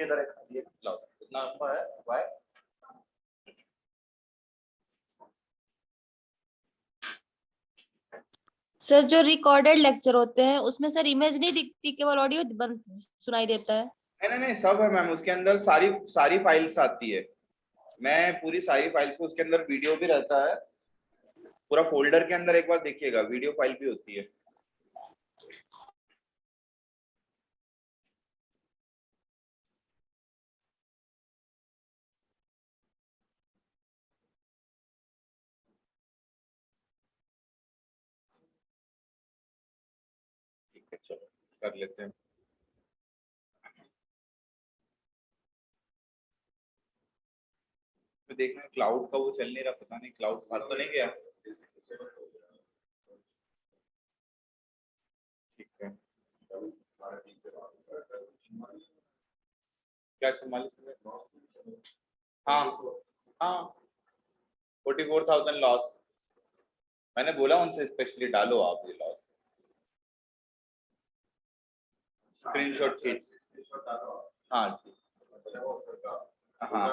किधर है खाली लाओ कितना लंबा है वाई सर जो रिकॉर्डेड लेक्चर होते हैं उसमें सर इमेज नहीं दिखती, केवल ऑडियो सुनाई देता है। नहीं सब है मैम, उसके अंदर सारी सारी फाइल्स आती है। मैं पूरी सारी फाइल्स को, उसके अंदर वीडियो भी रहता है पूरा फोल्डर के अंदर, एक बार देखिएगा वीडियो फाइल भी होती है। ठीक है चलो कर लेते हैं। तो देखना क्लाउड का वो चल नहीं रहा, पता नहीं क्लाउड बात तो नहीं गया। ठीक है क्या 44? हाँ हाँ 44,000 लॉस। मैंने बोला उनसे स्पेशली डालो आप ये लॉस, स्क्रीनशॉट खींच। हाँ जी हाँ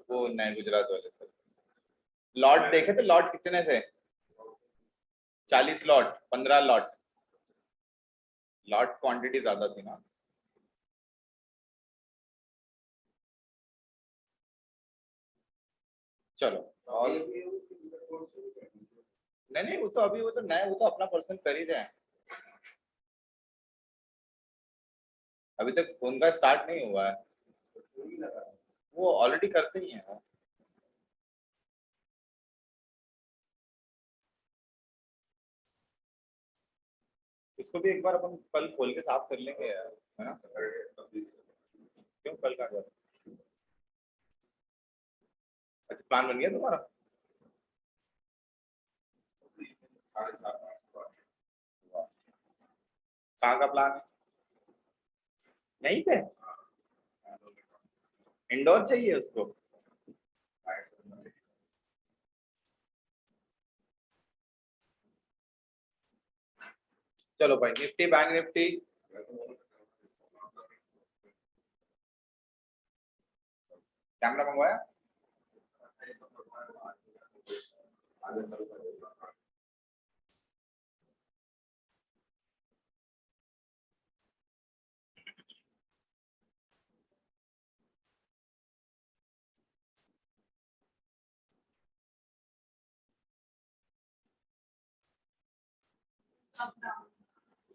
वो नए गुजरात वाले सर। लॉट देखे थे, लॉट कितने थे? 40 लॉट, 15 लॉट, लॉट क्वांटिटी ज्यादा थी ना। चलो और नहीं वो तो अभी वो तो नए, वो तो अपना पर्सन कर ही रहे हैं, अभी तक उनका स्टार्ट नहीं हुआ है, वो ऑलरेडी करते ही हैं। इसको भी एक बार अपन कल खोल के साफ कर लेंगे यार, है ना? क्यों कल का? अच्छा प्लान बन गया तुम्हारा? कहाँ का प्लान है? यहीं पे इंडोर चाहिए उसको? चलो भाई निफ्टी बैंक निफ्टी कैमरा मंगवाया?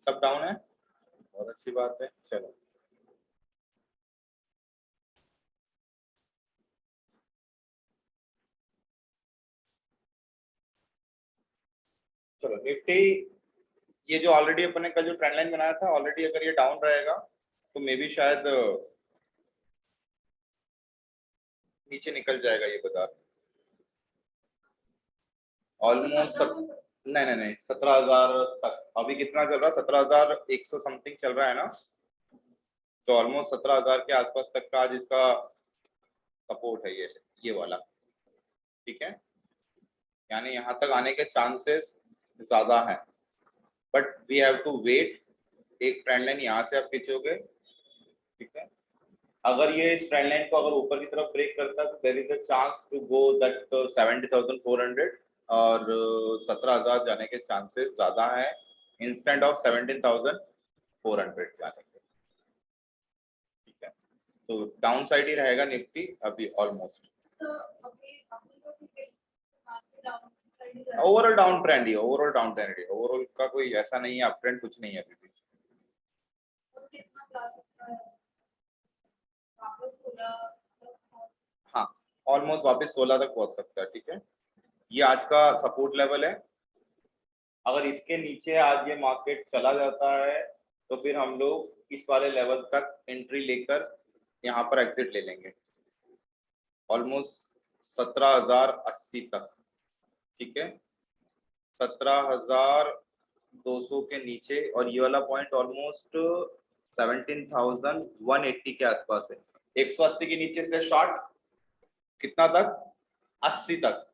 सब डाउन है, बहुत अच्छी बात है। चलो चलो निफ्टी, ये जो ऑलरेडी अपन ने कल जो ट्रेंड लाइन बनाया था, ऑलरेडी अगर ये डाउन रहेगा तो मे बी शायद नीचे निकल जाएगा ये बाजार ऑलमोस्ट। नहीं 17,000 तक अभी कितना चल रहा है? 17,100 समथिंग चल रहा है ना, तो ऑलमोस्ट 17,000 के आसपास तक का आज इसका सपोर्ट है ये वाला। ठीक है, यानी यहाँ तक आने के चांसेस ज्यादा हैं, but we have to wait. एक ट्रेंड लाइन यहाँ से आप खींचोगे, ठीक है, अगर ये इस ट्रेंड लाइन को अगर ऊपर की तरफ ब्रेक करता है तो there is a chance to go that 70,400 और 17,000 जाने के चांसेस ज्यादा हैं इंस्टेंट ऑफ 17,400 जाने के। ठीक है, तो डाउन साइड ही रहेगा निफ्टी अभी ऑलमोस्ट। ओवरऑल डाउन ट्रेंड ही, ओवरऑल डाउन ट्रेंड ही, ओवरऑल का कोई ऐसा नहीं है अप ट्रेंड कुछ नहीं है अभी भी। हाँ ऑलमोस्ट वापस 16 तक पहुंच सकता है। ठीक है, ये आज का सपोर्ट लेवल है, अगर इसके नीचे आज ये मार्केट चला जाता है तो फिर हम लोग इस वाले लेवल तक एंट्री लेकर यहाँ पर एग्जिट ले लेंगे ऑलमोस्ट 17,080 तक। ठीक है, 17,200 के नीचे, और ये वाला पॉइंट ऑलमोस्ट 17,180 के आसपास है। 180 के नीचे से शॉर्ट कितना तक? 80 तक।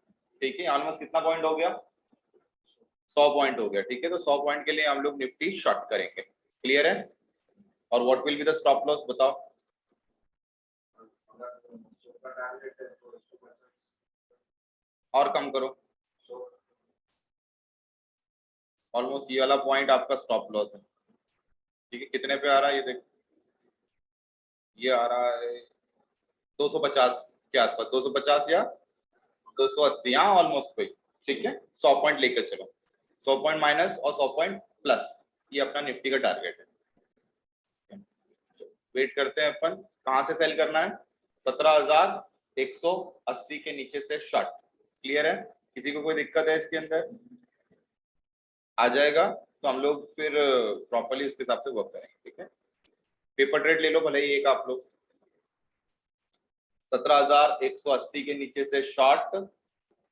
ठीक है, ऑलमोस्ट कितना पॉइंट हो गया? 100 पॉइंट हो गया। ठीक है, तो 100 पॉइंट के लिए हम लोग निफ्टी शॉर्ट करेंगे। क्लियर है? और what will be the stop loss बताओ? और कम करो, ऑलमोस्ट ये वाला पॉइंट आपका स्टॉप लॉस है, ठीक है। कितने पे आ रहा है ये देखो, ये आ रहा है 250 के आसपास, 250 या 280, हाँ ऑलमोस्ट कोई, ठीक है। 100 पॉइंट लेकर चलो, 100 पॉइंट माइनस और 100 पॉइंट प्लस, ये अपना निफ्टी का टारगेट है। वेट करते हैं अपन, कहां से सेल करना है, 17,180 के नीचे से शॉर्ट। क्लियर है, किसी को कोई दिक्कत है इसके अंदर, आ जाएगा तो हम लोग फिर प्रॉपर्ली उसके हिसाब से वर्क करेंगे, ठीक है। पेपर ट्रेड ले लो भले ही एक आप लोग, 17,180 के नीचे से शॉर्ट,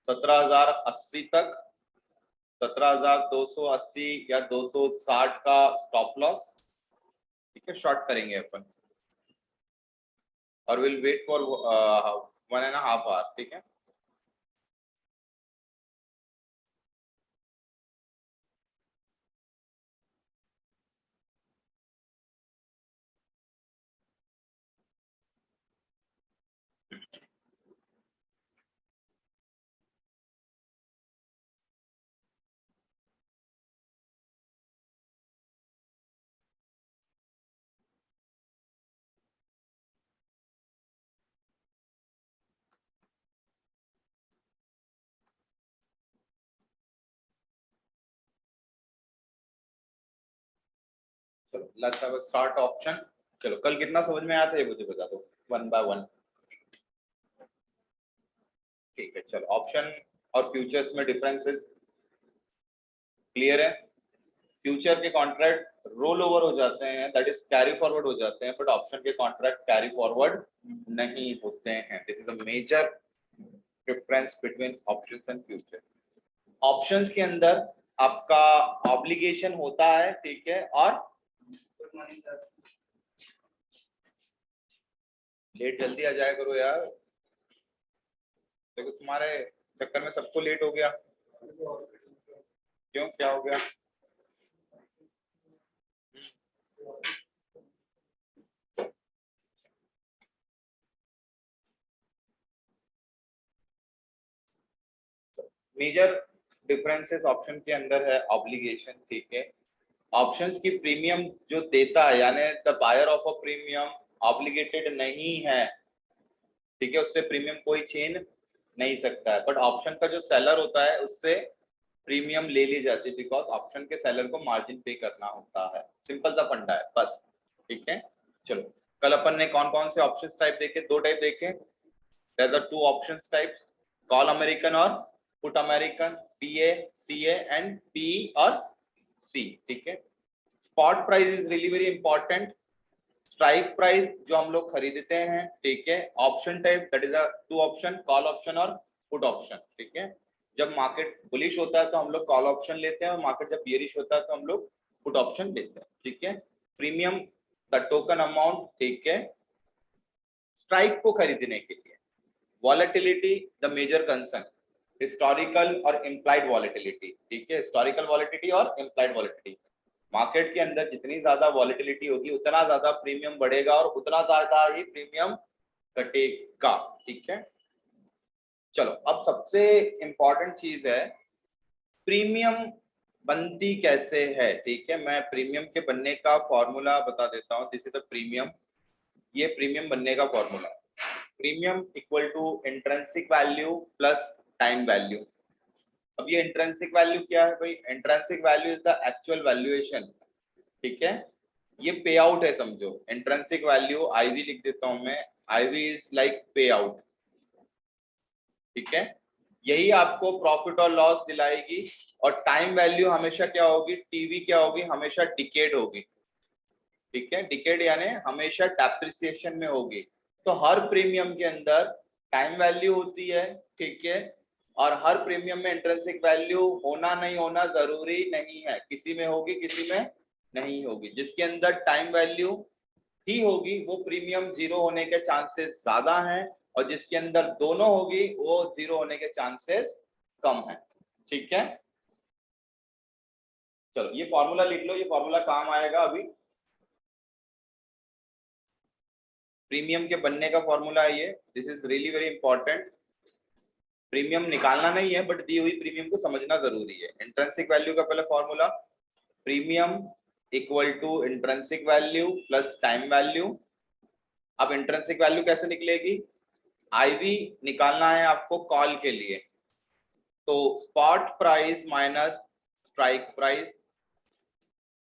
17,080 तक, 17,280 या 260 का स्टॉप लॉस, ठीक है। शॉर्ट करेंगे अपन और विल वेट फॉर 1.5 आवर, ठीक है। चलो let's have a start option. चलो कल कितना समझ में आया था ये मुझे बता दो, 1 बाय 1, ठीक है। चलो ऑप्शन और फ्यूचर्स में डिफरेंसेस क्लियर है। फ्यूचर के कॉन्ट्रैक्ट रोल ओवर हो जाते हैं, दैट इज कैरी फॉरवर्ड हो जाते हैं, बट ऑप्शन के कॉन्ट्रैक्ट कैरी फॉरवर्ड नहीं होते हैं। This is a major difference between options and future. Options के अंदर आपका ऑब्लिगेशन होता है, ठीक है, और लेट जल्दी आ जाया करो यार, देखो तुम्हारे चक्कर में सबको लेट हो गया, क्यों क्या हो गया। मेजर डिफरेंसेस ऑप्शन के अंदर है ऑब्लिगेशन, ठीक है। ऑप्शंस की प्रीमियम जो देता है, यानी the buyer of a premium obligated नहीं है, ठीक है, उससे प्रीमियम कोई छीन नहीं सकता है। बट ऑप्शन का जो सेलर होता है उससे प्रीमियम ले ली जाती है, बिकॉज ऑप्शन के सेलर को मार्जिन पे करना होता है। सिंपल सा फंडा है बस, ठीक है। चलो कल अपन ने कौन कौन से ऑप्शन टाइप देखे, 2 टाइप देखे, there are 2 option types, call American और put American, PA CA and P और सी, ठीक है। Spot price is really very important, strike price जो हम लोग खरीदते हैं, ठीक है। Option type that is a 2 option, call option और पुट ऑप्शन, ठीक है। जब मार्केट बुलिश होता है तो हम लोग कॉल ऑप्शन लेते हैं, और मार्केट जब बियरिश होता है तो हम लोग पुट ऑप्शन लेते हैं, ठीक है। प्रीमियम द टोकन अमाउंट, ठीक है, स्ट्राइक को खरीदने के लिए। Volatility the major concern, historical और इम्प्लाइड वॉलेटिलिटी, ठीक है। हिस्टोरिकल वॉलेटिलिटी और इम्प्लाइड वॉलेटिलिटी, मार्केट के अंदर जितनी ज्यादा वॉलेटिलिटी होगी उतना ज्यादा प्रीमियम बढ़ेगा और उतना ज्यादा ही प्रीमियम घटेगा, ठीक है। चलो अब सबसे इंपॉर्टेंट चीज है प्रीमियम बनती कैसे है, ठीक है। मैं प्रीमियम के बनने का फॉर्मूला बता देता हूँ, दिस इज अ प्रीमियम, ये प्रीमियम बनने का formula. Premium equal to intrinsic value plus time value. अब ये इंट्रिंसिक वैल्यू क्या है भाई, intrinsic value is the actual valuation, ठीक है। ये पे आउट है समझो, इंट्रिंसिक वैल्यू आईवी लिख देता हूं मैं, आईवी इज लाइक पे आउट, ठीक है। यही आपको प्रॉफिट और लॉस दिलाएगी, और टाइम वैल्यू हमेशा क्या होगी, टीवी क्या होगी, हमेशा डिकेड होगी, ठीक है। डिकेड यानी हमेशा डेप्रिसिएशन में होगी। तो हर प्रीमियम के अंदर टाइम वैल्यू होती है, ठीक है, और हर प्रीमियम में इंट्रिंसिक वैल्यू होना नहीं होना जरूरी नहीं है, किसी में होगी किसी में नहीं होगी। जिसके अंदर टाइम वैल्यू ही होगी वो प्रीमियम जीरो होने के चांसेस ज्यादा हैं, और जिसके अंदर दोनों होगी वो जीरो होने के चांसेस कम है, ठीक है। चलो ये फॉर्मूला लिख लो, ये फॉर्मूला काम आएगा अभी। प्रीमियम के बनने का फॉर्मूला है ये, this is really very important. Premium निकालना नहीं है, बट दी हुई प्रीमियम को समझना जरूरी है। इंट्रिंसिक वैल्यू का पहले formula, premium equal to intrinsic value plus time value. अब इंट्रिंसिक वैल्यू कैसे निकलेगी? आईवी निकालना है आपको कॉल के लिए, तो spot price minus strike price,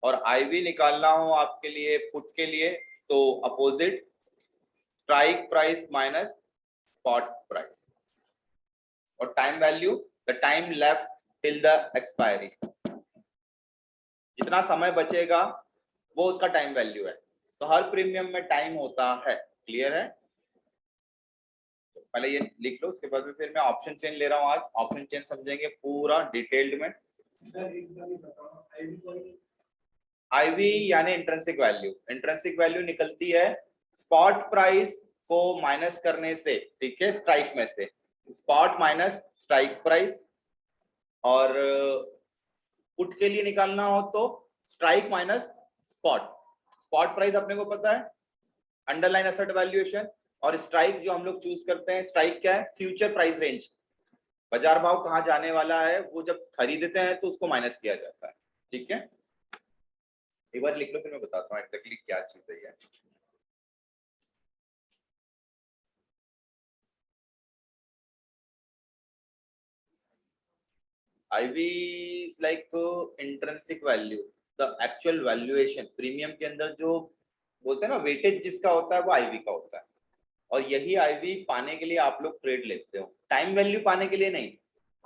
और आईवी निकालना हो आपके लिए पुट के लिए, तो opposite, strike price minus spot price. और time value, the time left till the expiry, जितना समय बचेगा वो उसका टाइम वैल्यू है। तो हर प्रीमियम में टाइम होता है। क्लियर है? तो पहले ये लिख लो, उसके बाद में फिर मैं ऑप्शन चेन ले रहा हूं। आज ऑप्शन चेन समझेंगे पूरा डिटेल्ड में। आईवी यानी इंट्रिंसिक वैल्यू, इंट्रिंसिक वैल्यू निकलती है स्पॉट प्राइस को माइनस करने से, ठीक है, स्ट्राइक में से, स्पॉट माइनस स्ट्राइक प्राइस। और पुट के लिए निकालना हो तो strike minus spot. Spot price अपने को पता है, अंडरलाइन एसेट वैल्यूएशन, और स्ट्राइक जो हम लोग चूज करते हैं, स्ट्राइक क्या है? फ्यूचर प्राइस रेंज, बाजार भाव कहां जाने वाला है, वो जब खरीदते हैं तो उसको माइनस किया जाता है। ठीक है, एक बार लिख लो, फिर मैं बताता हूँ एक्जेक्टली क्या चीज है ये। IV is like intrinsic value, the actual valuation। Premium के अंदर जो बोलते हैं ना वेटेज जिसका होता है वो IV का होता है, और यही IV पाने के लिए आप लोग ट्रेड लेते हो, टाइम वैल्यू पाने के लिए नहीं।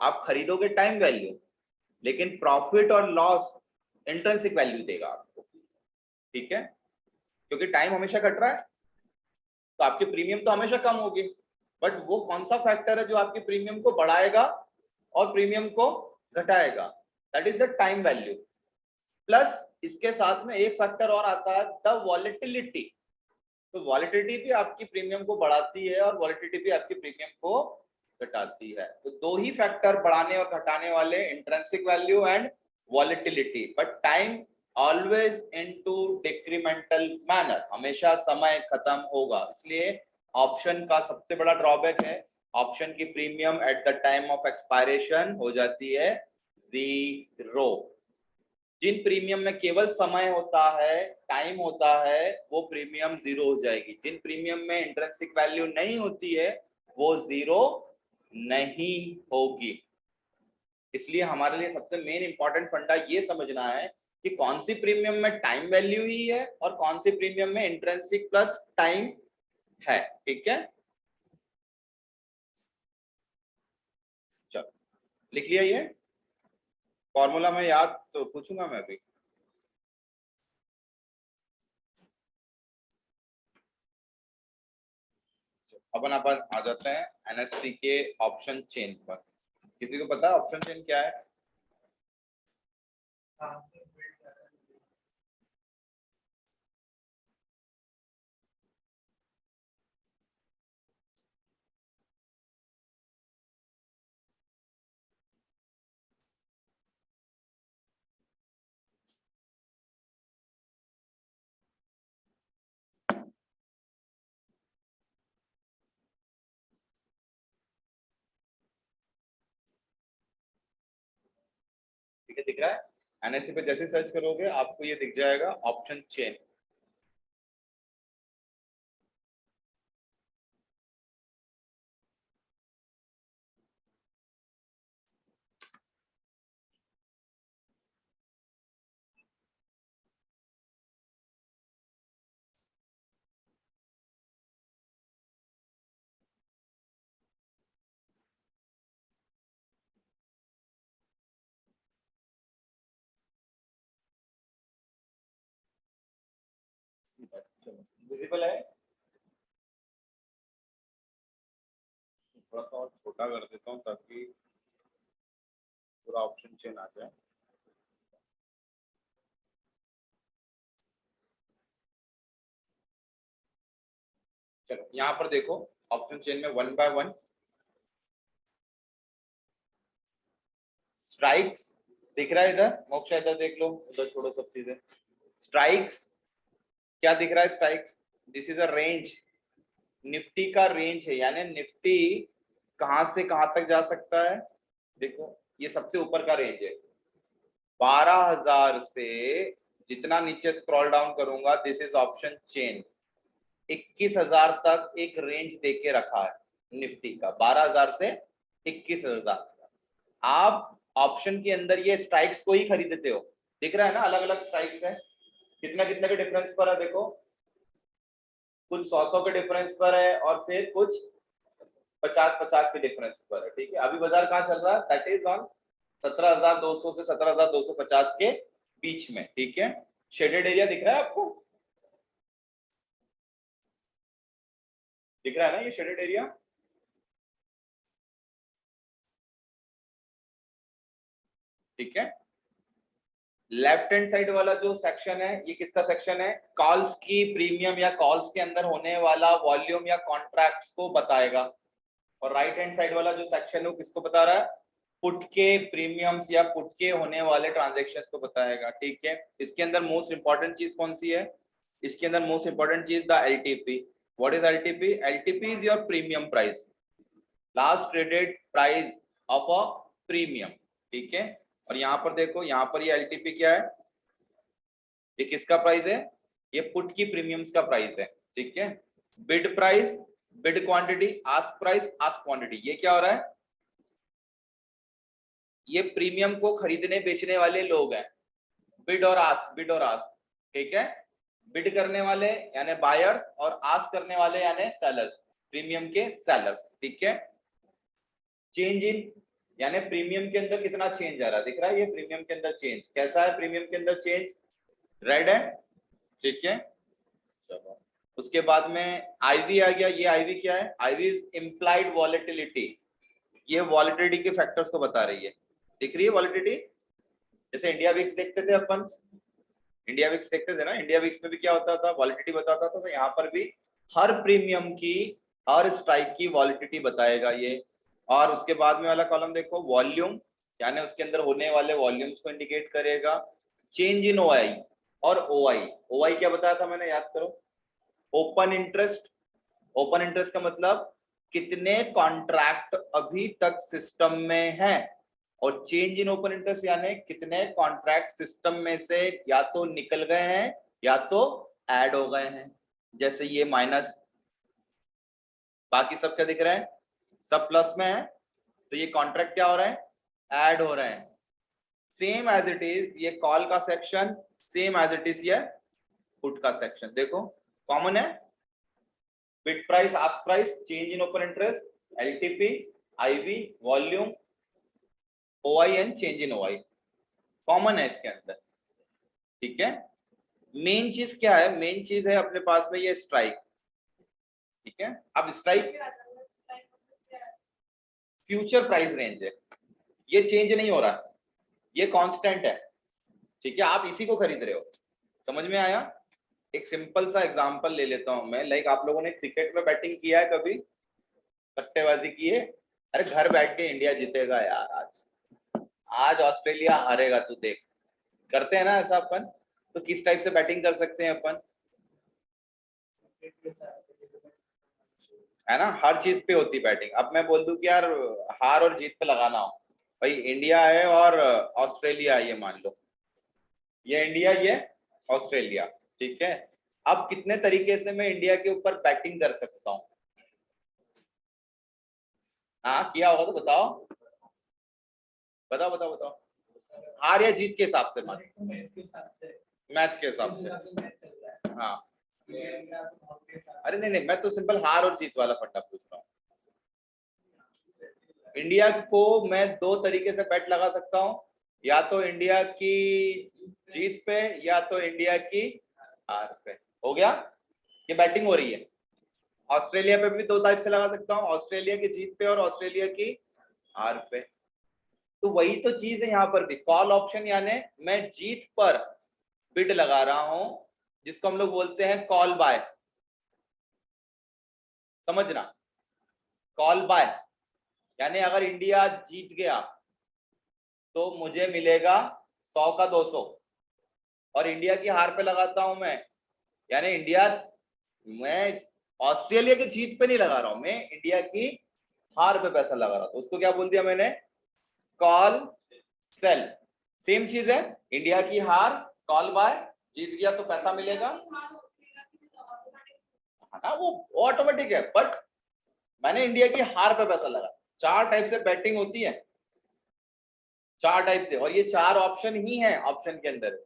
आप खरीदोगे टाइम वैल्यू, लेकिन प्रॉफिट और लॉस इंट्रिंसिक वैल्यू देगा आपको। ठीक है, क्योंकि टाइम हमेशा घट रहा है तो आपकी प्रीमियम तो हमेशा कम होगी, बट वो कौन सा फैक्टर है जो आपकी प्रीमियम को बढ़ाएगा और प्रीमियम को घटाएगा? That is the time value. Plus इसके साथ में एक फैक्टर और आता है, द वॉलेटिलिटी। तो वॉलेटिलिटी भी आपकी प्रीमियम को बढ़ाती है और वॉलेटिलिटी भी आपकी प्रीमियम को घटाती है। तो दो ही फैक्टर बढ़ाने और घटाने वाले, intrinsic value and volatility, but time always into decremental manner, हमेशा समय खत्म होगा। इसलिए ऑप्शन का सबसे बड़ा ड्रॉबैक है, ऑप्शन की premium at the time of expiration हो जाती है 0। जिन प्रीमियम में केवल समय होता है, टाइम होता है, वो प्रीमियम 0 हो जाएगी। जिन प्रीमियम में इंट्रिंसिक वैल्यू नहीं होती है वो 0 नहीं होगी। इसलिए हमारे लिए सबसे मेन इंपॉर्टेंट फंडा ये समझना है कि कौन सी प्रीमियम में टाइम वैल्यू ही है और कौन सी प्रीमियम में इंट्रिंसिक प्लस टाइम है। ठीक है, चलो लिख लिया ये फॉर्मूला। में याद तो पूछूंगा मैं अभी। अपन आ जाते हैं NSC के ऑप्शन चेन पर। किसी को पता है ऑप्शन चेन क्या है? ठीक है, दिख रहा है? NSC पे जैसे सर्च करोगे आपको ये दिख जाएगा ऑप्शन चेन। विजिबल है? थोड़ा सा और छोटा कर देता हूँ ताकि पूरा ऑप्शन चेन आ जाए। चलो यहाँ पर देखो ऑप्शन चेन में 1 by 1 स्ट्राइक्स दिख रहा है। इधर मोक्षा इधर देख लो, उधर छोड़ो सब चीजें। स्ट्राइक्स क्या दिख रहा है? Strikes, this is a range, Nifty का रेंज है, यानी निफ्टी कहां से कहां तक जा सकता है। देखो ये सबसे ऊपर का रेंज है 12,000 से, जितना नीचे स्क्रॉल डाउन करूंगा दिस इज ऑप्शन चेन, 21,000 तक एक रेंज देके रखा है निफ्टी का, 12,000 से 21,000। आप ऑप्शन के अंदर ये स्ट्राइक्स को ही खरीदते हो, दिख रहा है ना, अलग अलग स्ट्राइक्स है, कितना कितना के डिफरेंस पर है, देखो कुछ 100 के डिफरेंस पर है और फिर कुछ 50 के डिफरेंस पर है। ठीक है, अभी बाजार कहाँ चल रहा है, दैट इज ऑन 17,200 से 17,250 के बीच में। ठीक है, शेडेड एरिया दिख रहा है आपको, दिख रहा है ना ये शेडेड एरिया। ठीक है, लेफ्ट हैंड साइड वाला जो सेक्शन है ये किसका सेक्शन है, कॉल्स की प्रीमियम या कॉल्स के अंदर होने वाला वॉल्यूम या कॉन्ट्रैक्ट्स को बताएगा, और राइट हैंड साइड वाला जो सेक्शन है वो किसको बता रहा है, पुट के प्रीमियम्स या पुट के होने वाले ट्रांजेक्शन्स को बताएगा। ठीक है, इसके अंदर मोस्ट इंपॉर्टेंट चीज कौन सी है, इसके अंदर मोस्ट इंपॉर्टेंट चीज the LTP. What is LTP, LTP is your premium price, last traded price of a premium. ठीक है, और यहाँ पर देखो, यहाँ पर ये एलटीपी क्या है, ये किसका प्राइस है, ये पुट की प्रीमियम्स का प्राइस है। ठीक है, bid price, bid quantity, ask price, ask quantity, ये क्या हो रहा है, ये प्रीमियम को खरीदने बेचने वाले लोग हैं, बिड और आस्क, बिड और आस्क। ठीक है, बिड करने वाले यानी बायर्स और आस्क करने वाले यानी सेलर्स, प्रीमियम के सेलर्स। ठीक है, चेंज इन यानी प्रीमियम के अंदर कितना चेंज आ रहा है, दिख रहा है ये प्रीमियम के अंदर चेंज कैसा है, प्रीमियम के अंदर चेंज रेड है। ठीक है, चलो उसके बाद में आईवी आ गया, ये आईवी क्या है, आईवी इज इम्प्लाइड वॉलेटिलिटी, ये वॉलेटिलिटी के फैक्टर्स को बता रही है, दिख रही है वॉलेटिलिटी, जैसे इंडिया विक्स देखते थे अपन, इंडिया विक्स देखते थे ना, इंडिया विक्स में भी क्या होता था, वॉलेटिलिटी बताता था, तो यहाँ पर भी हर प्रीमियम की, हर स्ट्राइक की वॉलेटिलिटी बताएगा ये। और उसके बाद में वाला कॉलम देखो, वॉल्यूम यानी उसके अंदर होने वाले वॉल्यूम्स को इंडिकेट करेगा, चेंज इन ओआई और ओआई, ओआई क्या बताया था मैंने, याद करो, ओपन इंटरेस्ट, ओपन इंटरेस्ट का मतलब कितने कॉन्ट्रैक्ट अभी तक सिस्टम में हैं, और चेंज इन ओपन इंटरेस्ट यानी कितने कॉन्ट्रैक्ट सिस्टम में से या तो निकल गए हैं या तो ऐड हो गए हैं, जैसे ये माइनस, बाकी सब क्या दिख रहा है, सब प्लस में है, तो ये कॉन्ट्रैक्ट क्या हो रहा है, ऐड हो रहे हैं। सेम एज इट इज ये कॉल का section, same as it is ये पुट का सेक्शन, देखो कॉमन है, bid price, ask price, change in open interest, LTP, IV, volume, OI and change in OI, common है इसके अंदर। ठीक है, मेन चीज क्या है, मेन चीज है अपने पास में ये स्ट्राइक। ठीक है, अब स्ट्राइक फ्यूचर प्राइस रेंज है, ये चेंज नहीं हो रहा, ये कांस्टेंट है। ठीक है, आप इसी को खरीद रहे हो, समझ में आया। एक सिंपल सा एग्जांपल ले लेता हूं मैं, लाइक आप लोगों ने क्रिकेट में बैटिंग किया है कभी, सट्टेबाजी की है, अरे घर बैठ के इंडिया जीतेगा यार, आज ऑस्ट्रेलिया हारेगा तू देख, करते हैं ना ऐसा अपन, तो किस टाइप से बैटिंग कर सकते हैं अपन, है ना, हर चीज पे होती बैटिंग। अब मैं बोल दूं कि यार हार और जीत पे लगाना हो, भाई इंडिया है और ऑस्ट्रेलिया है, ये मान लो, ये इंडिया ये ऑस्ट्रेलिया। ठीक है, अब कितने तरीके से मैं इंडिया के ऊपर बैटिंग कर सकता हूँ, हाँ किया होगा तो बताओ, बताओ बताओ बताओ, हार या जीत के हिसाब से, मान मैच के हिसाब से, हाँ, अरे नहीं नहीं, मैं तो सिंपल हार और जीत वाला फट्टा पूछ रहा हूँ। इंडिया को मैं दो तरीके से बैट लगा सकता हूँ, या तो इंडिया की जीत पे या तो इंडिया की हार पे, हो गया, ये बैटिंग हो रही है। ऑस्ट्रेलिया पे भी दो टाइप से लगा सकता हूँ, ऑस्ट्रेलिया की जीत पे और ऑस्ट्रेलिया की हार पे। तो वही तो चीज है यहाँ पर भी, कॉल ऑप्शन यानी मैं जीत पर बिड लगा रहा हूं, जिसको हम लोग बोलते हैं कॉल बाय, समझना, कॉल बाय यानी अगर इंडिया जीत गया तो मुझे मिलेगा 100 का 200, और इंडिया की हार पे लगाता हूं मैं, यानी इंडिया, मैं ऑस्ट्रेलिया की जीत पे नहीं लगा रहा हूं मैं, इंडिया की हार पे पैसा लगा रहा था। उसको क्या बोल दिया मैंने, कॉल सेल। सेम चीज है, इंडिया की हार कॉल बाय, जीत गया तो पैसा मिलेगा ना, वो ऑटोमेटिक है। बट मैंने इंडिया की हार पे पैसा लगा। 4 टाइप से बैटिंग होती है, 4 टाइप से, और ये 4 ऑप्शन ही है ऑप्शन के अंदर।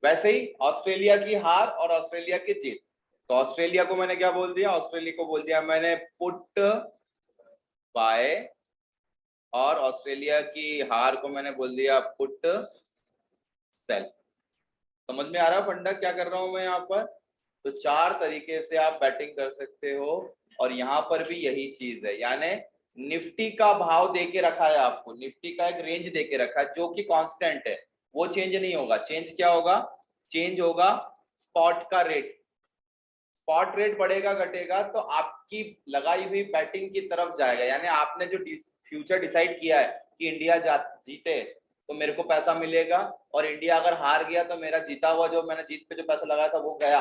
वैसे ही ऑस्ट्रेलिया की हार और ऑस्ट्रेलिया की जीत, तो ऑस्ट्रेलिया को मैंने क्या बोल दिया, ऑस्ट्रेलिया को बोल दिया मैंने पुट बाय, और ऑस्ट्रेलिया की हार को मैंने बोल दिया पुट सेल। समझ में आ रहा है फंडा क्या कर रहा हूं मैं यहाँ पर? तो 4 तरीके से आप बैटिंग कर सकते हो, और यहाँ पर भी यही चीज है, यानी निफ्टी का भाव दे के रखा है आपको, निफ्टी का एक रेंज दे के रखा है जो कि कांस्टेंट है, वो चेंज नहीं होगा। चेंज क्या होगा? चेंज होगा स्पॉट का रेट। स्पॉट रेट बढ़ेगा घटेगा तो आपकी लगाई हुई बैटिंग की तरफ जाएगा, यानी आपने जो फ्यूचर डिसाइड किया है कि इंडिया जीते तो मेरे को पैसा मिलेगा, और इंडिया अगर हार गया तो मेरा जीता हुआ जो मैंने जीत पे जो पैसा लगाया था वो गया।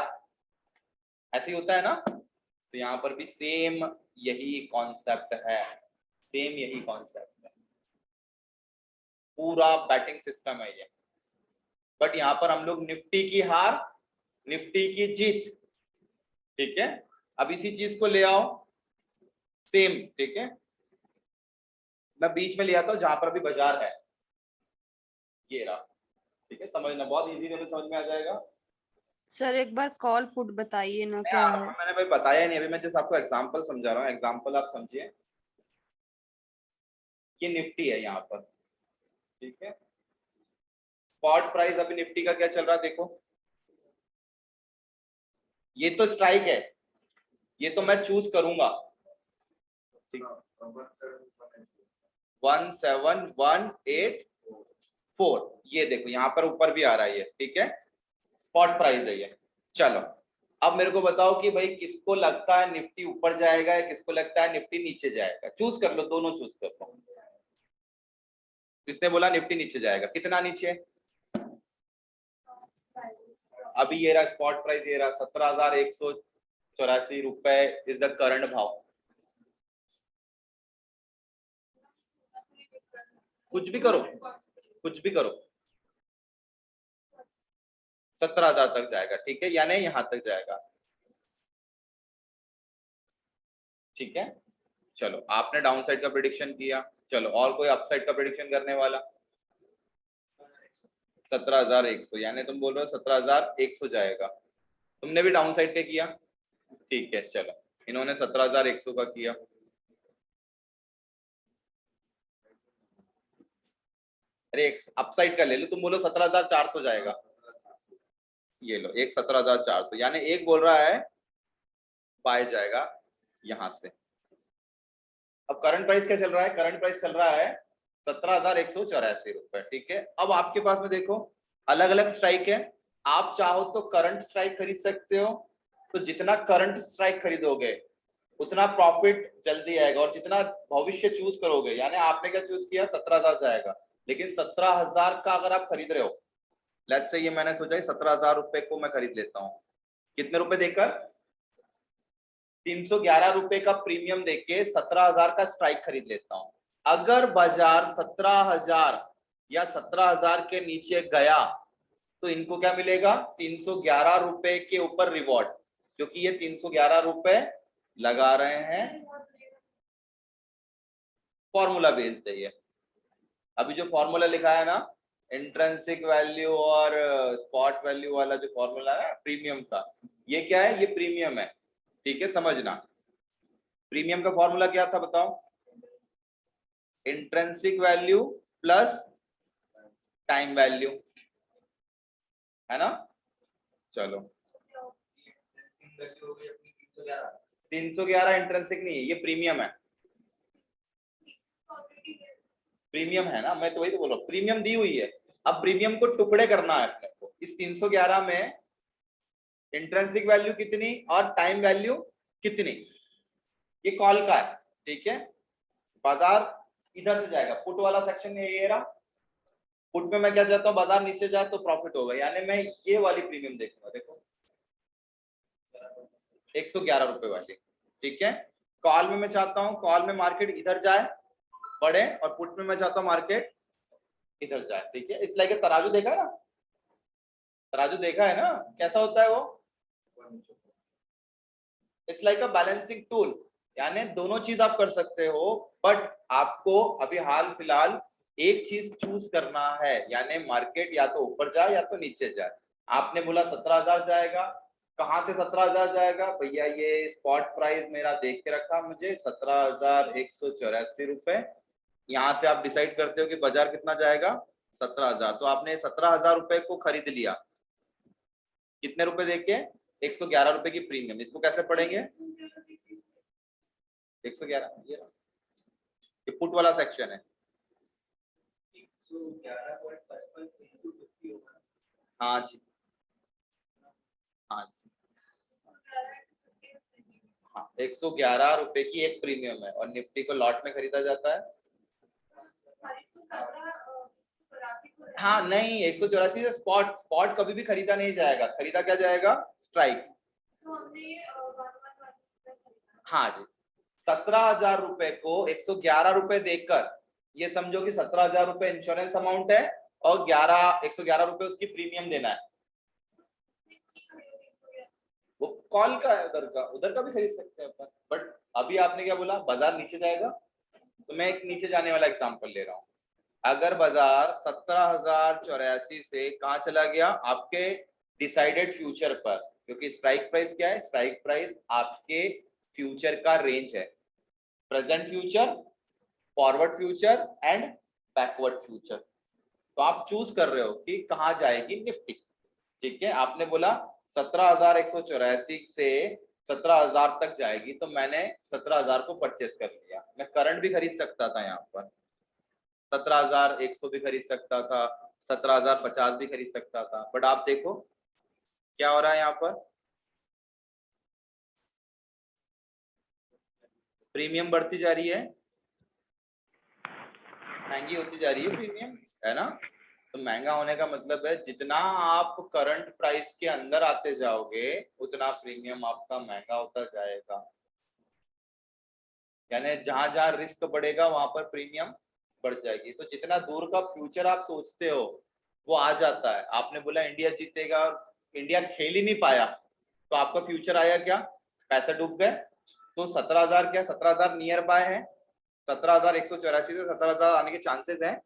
ऐसे ही होता है ना? तो यहाँ पर भी सेम यही कॉन्सेप्ट है, सेम यही कॉन्सेप्ट है, पूरा बैटिंग सिस्टम है ये। बट यहाँ पर हम लोग निफ्टी की हार, निफ्टी की जीत, ठीक है। अब इसी चीज को ले आओ सेम, ठीक है, मैं बीच में ले आता हूं जहां पर भी बाजार है, ये रहा, ठीक है। समझना बहुत इजी वे में समझ में आ जाएगा। सर एक बार कॉल पुट बताइए ना नहीं, क्या है। आपको मैंने भाई बताया नहीं, अभी मैं जस्ट आपको एग्जांपल समझा रहा हूँ, एग्जांपल आप समझिए। ये निफ्टी है यहाँ पर, ठीक है। स्पॉट प्राइस अभी निफ्टी का क्या चल रहा है देखो, ये तो स्ट्राइक है, ये तो मैं चूज करूंगा, ठीक, 17184, ये देखो यहाँ पर ऊपर भी आ रहा है ये, ठीक है, स्पॉट प्राइस है ये। चलो अब मेरे को बताओ कि भाई किसको लगता है निफ्टी ऊपर जाएगा या किसको लगता है निफ्टी नीचे जाएगा? चूज कर लो, दोनों चूज कर लो। किसने बोला निफ्टी नीचे जाएगा? कितना नीचे? अभी ये रहा स्पॉट प्राइस, ये रहा 17,184 रुपए इज द करंट भाव। कुछ भी करो, कुछ भी करो, 17,000 तक जाएगा, ठीक है, यानी यहां तक जाएगा, ठीक है। चलो आपने डाउन साइड का प्रेडिक्शन किया, चलो और कोई अप साइड का प्रेडिक्शन करने वाला? 17,100, यानी तुम बोल रहे हो 17,100 जाएगा, तुमने भी डाउन साइड पे किया, ठीक है। चलो इन्होंने 17,100 का किया, अरे एक अपसाइड का ले लो, तुम बोलो 17,400 जाएगा, ये लो एक 17,400, यानी एक बोल रहा है बाय जाएगा यहां से। अब करंट प्राइस क्या चल रहा है? करंट प्राइस चल रहा है 17,184 रुपए, ठीक है। अब आपके पास में देखो अलग अलग स्ट्राइक है, आप चाहो तो करंट स्ट्राइक खरीद सकते हो, तो जितना करंट स्ट्राइक खरीदोगे उतना प्रॉफिट जल्दी आएगा, और जितना भविष्य चूज करोगे, यानी आपने क्या चूज किया 17,000 जाएगा, लेकिन 17,000 का अगर आप खरीद रहे हो, लेट्स से ये मैंने सोचा 17,000 रुपए को मैं खरीद लेता हूँ, कितने रुपए देकर? 311 रुपए का प्रीमियम देके 17,000 का स्ट्राइक खरीद लेता हूं। अगर बाजार 17,000 या 17,000 के नीचे गया तो इनको क्या मिलेगा? 311 रुपए के ऊपर रिवॉर्ड, क्योंकि ये 311 रुपए लगा रहे हैं, फॉर्मूला बेस्ड है ये। अभी जो फॉर्मूला लिखा है ना, इंट्रिंसिक वैल्यू और स्पॉट वैल्यू वाला जो फॉर्मूला है प्रीमियम का, ये क्या है? ये प्रीमियम है, ठीक है, समझना। प्रीमियम का फॉर्मूला क्या था बताओ? Intrinsic value plus time value, है ना? चलो 311 इंट्रिंसिक नहीं है, ये प्रीमियम है, प्रीमियम है ना, मैं तो वही तो बोल रहा हूँ, प्रीमियम दी हुई है। अब प्रीमियम को टुकड़े करना है अपने को, इस 311 में इंट्रिंसिक वैल्यू कितनी और टाइम वैल्यू कितनी, ये कॉल का है, ठीक है। बाजार इधर से जाएगा, पुट वाला सेक्शन ये रहा, पुट में मैं क्या चाहता हूँ? बाजार नीचे जाए तो प्रॉफिट होगा, यानी मैं ये वाली प्रीमियम देखूंगा, देखो 111 रुपए वाली, ठीक है। कॉल में मैं चाहता हूँ कॉल में मार्केट इधर जाए बढ़े, और पुट में मैं चाहता हूँ मार्केट इधर जाए, ठीक है। इस लाइक तराजू देखा है ना, तराजू देखा है ना, कैसा होता है वो, it's like a balancing tool, यानी दोनों चीज आप कर सकते हो, बट आपको अभी हाल फिलहाल एक चीज चूज करना है, यानी मार्केट या तो ऊपर जाए या तो नीचे जाए। आपने बोला 17,000 जाएगा, कहां से 17,000 जाएगा भैया, ये स्पॉट प्राइस मेरा देख के रखा मुझे 17,184 रुपए, यहाँ से आप डिसाइड करते हो कि बाजार कितना जाएगा 17,000, तो आपने 17,000 रुपए को खरीद लिया, कितने रुपए देके, 111 रुपए की प्रीमियम। इसको कैसे पढ़ेंगे, 111, ये पुट वाला सेक्शन है। हाँ जी, हाँ जी, हाँ 111 रुपए की एक प्रीमियम है, और निफ्टी को लॉट में खरीदा जाता है। हाँ नहीं, 184 से स्पॉट, स्पॉट कभी भी खरीदा नहीं जाएगा, खरीदा क्या जाएगा, स्ट्राइक। हाँ जी, 17,000 रुपए को 111 रुपए देकर ये समझो कि 17,000 रुपए इंश्योरेंस अमाउंट है, और 111 रुपए उसकी प्रीमियम देना है। वो कॉल का है, उधर का भी खरीद सकते हैं अपन, बट अभी आपने क्या बोला, बाजार नीचे जाएगा, तो मैं एक नीचे जाने वाला एग्जांपल ले रहा हूँ। अगर बाजार 17,084 से कहाँ चला गया, आपके डिसाइडेड फ्यूचर पर, क्योंकि स्ट्राइक प्राइस क्या है, स्ट्राइक प्राइस आपके फ्यूचर का रेंज है, present future, forward future and backward future. तो आप चूज कर रहे हो कि कहाँ जाएगी निफ्टी, ठीक है। आपने बोला 17,184 से 17,000 तक जाएगी, तो मैंने 17,000 को परचेस कर लिया। मैं करंट भी खरीद सकता था, यहाँ पर 17,100 भी खरीद सकता था, 17,050 भी खरीद सकता था, बट आप देखो क्या हो रहा है यहाँ पर, प्रीमियम बढ़ती जा रही है, महंगी होती जा रही है प्रीमियम, है ना। तो महंगा होने का मतलब है जितना आप करंट प्राइस के अंदर आते जाओगे उतना प्रीमियम आपका महंगा होता जाएगा, यानी जहां जहां रिस्क बढ़ेगा वहां पर प्रीमियम बढ़ जाएगी। तो जितना दूर का फ्यूचर आप सोचते हो वो आ जाता है। आपने बोला इंडिया जीतेगा, इंडिया खेल ही नहीं पाया, तो आपका फ्यूचर आया क्या, पैसे डूब गए। तो 17,000 क्या, 17,000 नियर बाय है, 17,184 से 17,000 आने के चांसेस हैं,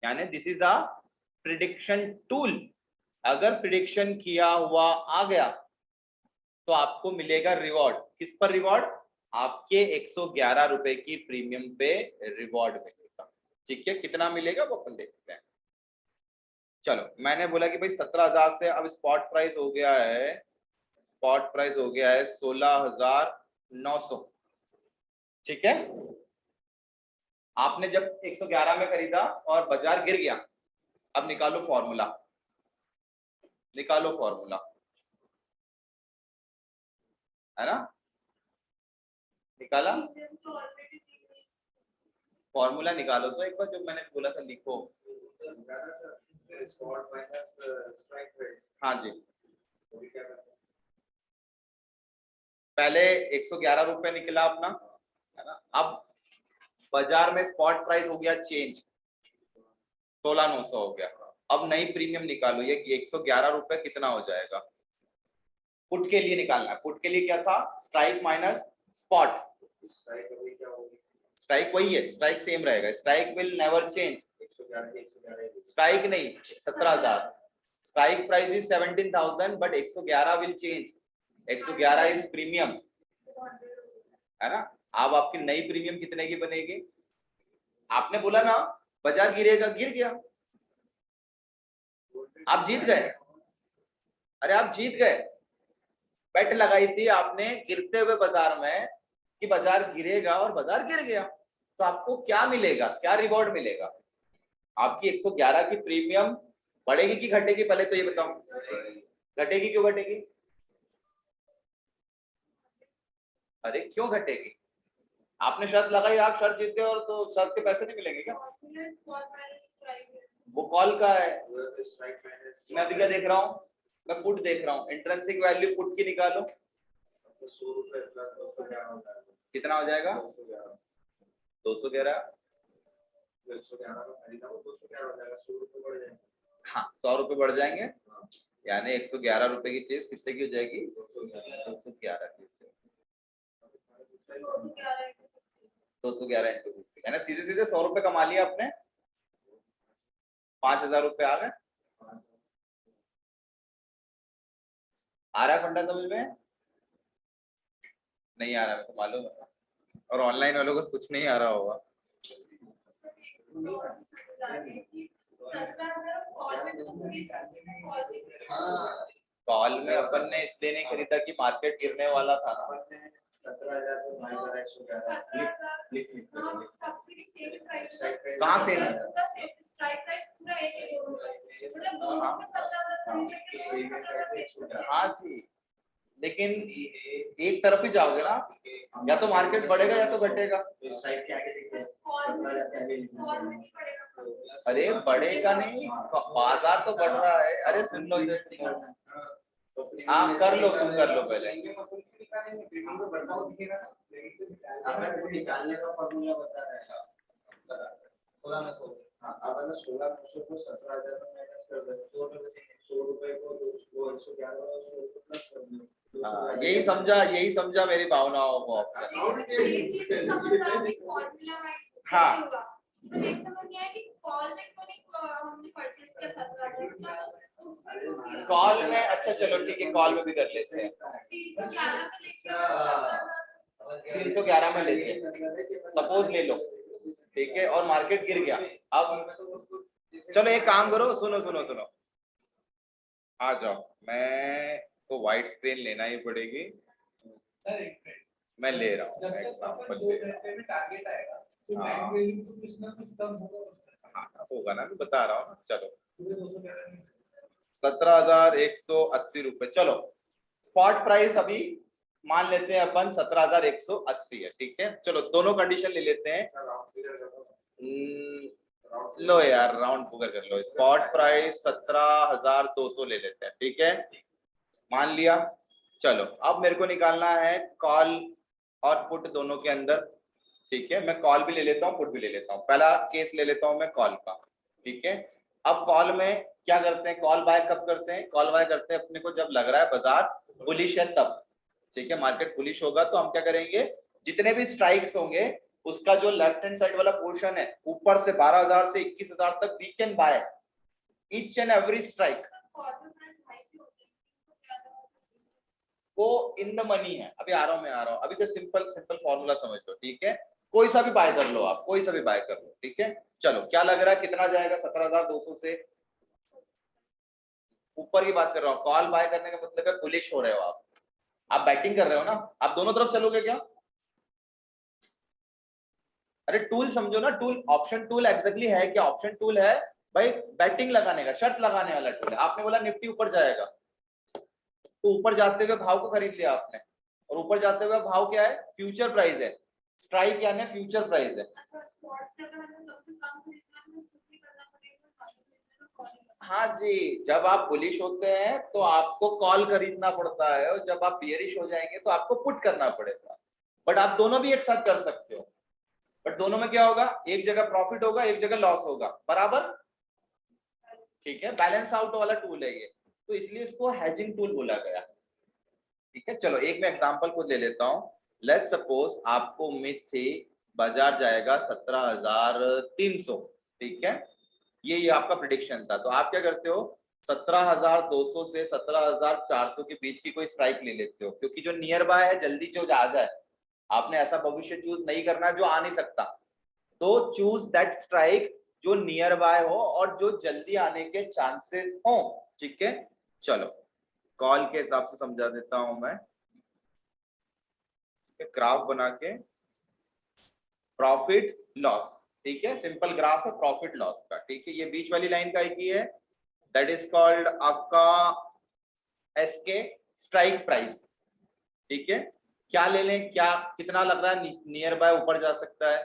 यानी this is a prediction tool. अगर प्रिडिक्शन किया हुआ आ गया तो आपको मिलेगा रिवॉर्ड, किस पर रिवॉर्ड, आपके 111 रुपए की प्रीमियम पे रिवॉर्ड मिलेगा, ठीक है। कितना मिलेगा वो अपन देखते हैं। चलो मैंने बोला कि भाई 17,000 से अब स्पॉट प्राइस हो गया है, स्पॉट प्राइस हो गया है 16,900, ठीक है। आपने जब 111 में खरीदा और बाजार गिर गया, अब निकालो फॉर्मूला, निकालो फॉर्मूला, है ना, निकाला फॉर्मूला, निकालो तो एक बार जो मैंने बोला था लिखो। हाँ जी, पहले 111 रुपए निकला अपना, है ना। अब बाजार में स्पॉट प्राइस हो गया चेंज, 16,900 हो गया। अब नई प्रीमियम निकालो, ये 111 रुपए कितना हो जाएगा, पुट के लिए निकालना है। पुट के लिए क्या था, स्ट्राइक माइनस स्पॉट, स्ट्राइक वही है, स्ट्राइक सेम रहेगा, strike will never change, strike नहीं 17,000, strike price is 17,000 but 111 will change, 111 is premium, है ना। अब आपकी नई प्रीमियम कितने की बनेगी, आपने बोला ना बाजार गिरेगा, गिर गया, आप जीत गए, अरे आप जीत गए। बेट लगाई थी आपने गिरते हुए बाजार में कि बाजार गिरेगा और बाजार गिर गया, तो आपको क्या मिलेगा, क्या रिवॉर्ड मिलेगा, आपकी 111 की प्रीमियम बढ़ेगी कि घटेगी, पहले तो ये बताओ, घटेगी, क्यों घटेगी, अरे क्यों घटेगी, आपने शर्त लगाई, आप शर्त जीते और तो शर्त के पैसे नहीं मिलेंगे क्या, वो कॉल का है। मैं अभी क्या देख रहा हूँ, मैं पुट देख रहा हूँ, इंट्रिंसिक वैल्यू पुट की निकालो, 100 रुपए प्लस 211 हो जाएगा। कितना हो जाएगा? 211। 111 का खरीदा वो 211 हो जाएगा, 100 रुपए बढ़ जाएंगे। हाँ 100 रुपए बढ़ जाएंगे, यानी 111 रुपए की चीज कितने की हो जाएगी? 211 की। 211 इंटू 50, यानी सीधे सीधे 100 रुपए कमा लिया आपने, 5000 रुपए आ गए। आ रहा है फंडा समझ में? नहीं आ रहा, मेरे को मालूम है, और ऑनलाइन वालों को कुछ नहीं आ रहा होगा। कॉल में अपन ने इसलिए नहीं खरीदा कि मार्केट गिरने वाला था ना। 17,000 तो 9,111 कहाँ से है? हाँ जी, लेकिन एक तरफ ही जाओगे ना, या तो मार्केट बढ़ेगा या तो घटेगा। साइड के आगे देखिए 17,000 अरे बढ़ेगा नहीं, बाजार तो बढ़ रहा है। अरे सुन लो इधर से, हाँ कर लो, तुम कर लो पहले। निकालने का फॉर्मूला बता रहा है। 16,900 को 17,000 में माइनस कर दो, 100 रुपए को 211 प्लस कर दो। यही समझा मेरी भावनाओं को। हाँ कॉल में, अच्छा चलो ठीक है, कॉल में भी कर लेते हैं। 311 में लेते हैं, सपोज ले लो, ठीक है, और मार्केट गिर गया। अब चलो एक काम करो, सुनो सुनो सुनो, आ जाओ, मैं तो व्हाइट स्क्रीन लेना ही पड़ेगी। मैं ले रहा हूँ एग्जांपल ले रहा हूँ। हाँ होगा ना, मैं बता रहा हूँ ना। चलो 17,180 रुपए, चलो स्पॉट प्राइस अभी मान लेते हैं अपन 17,180 है, ठीक है। चलो दोनों कंडीशन ले लेते हैं। लो यार राउंड फिगर कर लो, स्पॉट प्राइस 17,200 ले लेते हैं, ठीक है, मान लिया। चलो अब मेरे को निकालना है कॉल और पुट दोनों के अंदर, ठीक है। मैं कॉल भी ले लेता हूँ, पुट भी ले लेता हूँ। पहला केस ले लेता हूँ मैं कॉल का, ठीक है। अब कॉल में क्या करते हैं, कॉल बाय कब करते हैं? कॉल बाय करते हैं अपने को जब लग रहा है बाजार बुलिश है तब, ठीक है। मार्केट बुलिश होगा तो हम क्या करेंगे, जितने भी स्ट्राइक्स होंगे उसका जो लेफ्ट हैंड साइड वाला पोर्शन है ऊपर से 12,000 से 21,000 तक we can buy each and every strike. वो इन द मनी है। अभी आ रहा हूँ अभी तो सिंपल फॉर्मूला समझ लो, ठीक है। कोई सा भी बाय कर लो आप, कोई सा भी बाय कर लो, ठीक है। चलो क्या लग रहा है कितना जाएगा? 17,200 से ऊपर की बात कर रहा हूँ। कॉल बाय करने का मतलब है बुलिश हो रहे हो आप बैटिंग कर रहे हो ना, आप दोनों तरफ चलोगे क्या? अरे टूल समझो ना, टूल ऑप्शन टूल एग्जैक्टली है क्या? ऑप्शन टूल है भाई बैटिंग लगाने का, शर्त लगाने वाला टूल है। आपने बोला निफ्टी ऊपर जाएगा तो ऊपर जाते हुए भाव को खरीद लिया आपने, और ऊपर जाते हुए भाव क्या है? फ्यूचर प्राइस है। स्ट्राइक यानी फ्यूचर प्राइस है। हाँ जी, जब आप बुलिश होते हैं तो आपको कॉल खरीदना पड़ता है, और जब आप बियरिश हो जाएंगे तो आपको पुट करना पड़ेगा। बट आप दोनों भी एक साथ कर सकते हो, बट दोनों में क्या होगा, एक जगह प्रॉफिट होगा, एक जगह लॉस होगा, बराबर, ठीक है। बैलेंस आउट वाला टूल है ये, तो इसलिए इसको हेजिंग टूल बोला गया, ठीक है। चलो एक मैं एग्जांपल को ले लेता हूँ। लेट्स सपोज आपको उम्मीद थी बाजार जाएगा 17,300, ठीक है, ये आपका प्रिडिक्शन था। तो आप क्या करते हो, 17,200 से 17,400 के बीच की कोई स्ट्राइक ले लेते हो, क्योंकि जो नियर बाय है जल्दी जो आ जाए, आपने ऐसा भविष्य चूज नहीं करना है जो आ नहीं सकता। तो चूज दैट स्ट्राइक जो नियर बाय हो और जो जल्दी आने के चांसेस हो, ठीक है। चलो कॉल के हिसाब से समझा देता हूं मैं, ग्राफ बना के प्रॉफिट लॉस, ठीक है, सिंपल ग्राफ है प्रॉफिट लॉस का, ठीक है। ये बीच वाली लाइन का एक ही है, दैट इज कॉल्ड आपका एसके स्ट्राइक प्राइस, ठीक है। क्या ले लें, क्या कितना लग रहा है नियर बाय ऊपर जा सकता है?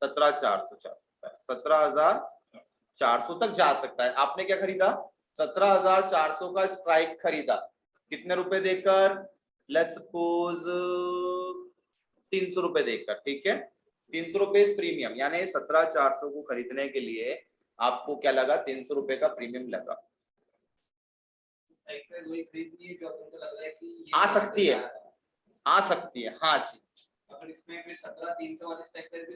17,400 जा सकता है, 17,400 तक जा सकता है। आपने क्या खरीदा? 17,400 का स्ट्राइक खरीदा, कितने रुपए देकर? लेट्स सपोज 300 रुपए देकर, ठीक है 300 रुपए इस प्रीमियम, यानी 17,400 को खरीदने के लिए आपको क्या लगा, 300 रुपए का प्रीमियम लगा। वही खरीदनी है जो आपको लग रहा है कि ये आ सकती है, आ सकती है, हाँ जी। अगर इसमें भी 17,300 वाले स्ट्राइक प्राइस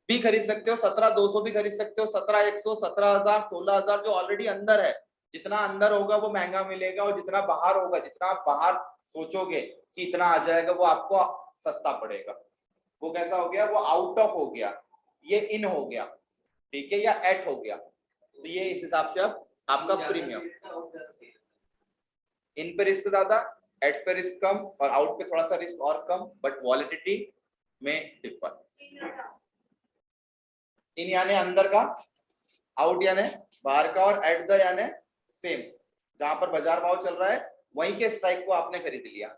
भी खरीद सकते हो, 17,200 भी खरीद सकते हो, 17,100, 17,000, 16,000 जो ऑलरेडी अंदर है। जितना अंदर होगा वो महंगा मिलेगा, और जितना बाहर होगा, जितना आप बाहर सोचोगे कि इतना आ जाएगा, वो आपको सस्ता पड़ेगा। वो कैसा हो गया, वो आउट ऑफ हो गया, ये इन हो गया, ठीक है, या एट हो गया। तो ये इस हिसाब से अब आपका प्रीमियम, इन पे रिस्क ज्यादा, एट पे रिस्क कम, और आउट पे थोड़ा सा रिस्क और कम, बट वॉलिडिटी में डिफर। इन यानी अंदर का, आउट यानी बाहर का, और एट द यानी सेम, जहां पर बाजार भाव चल रहा है वहीं के स्ट्राइक को आपने खरीद लिया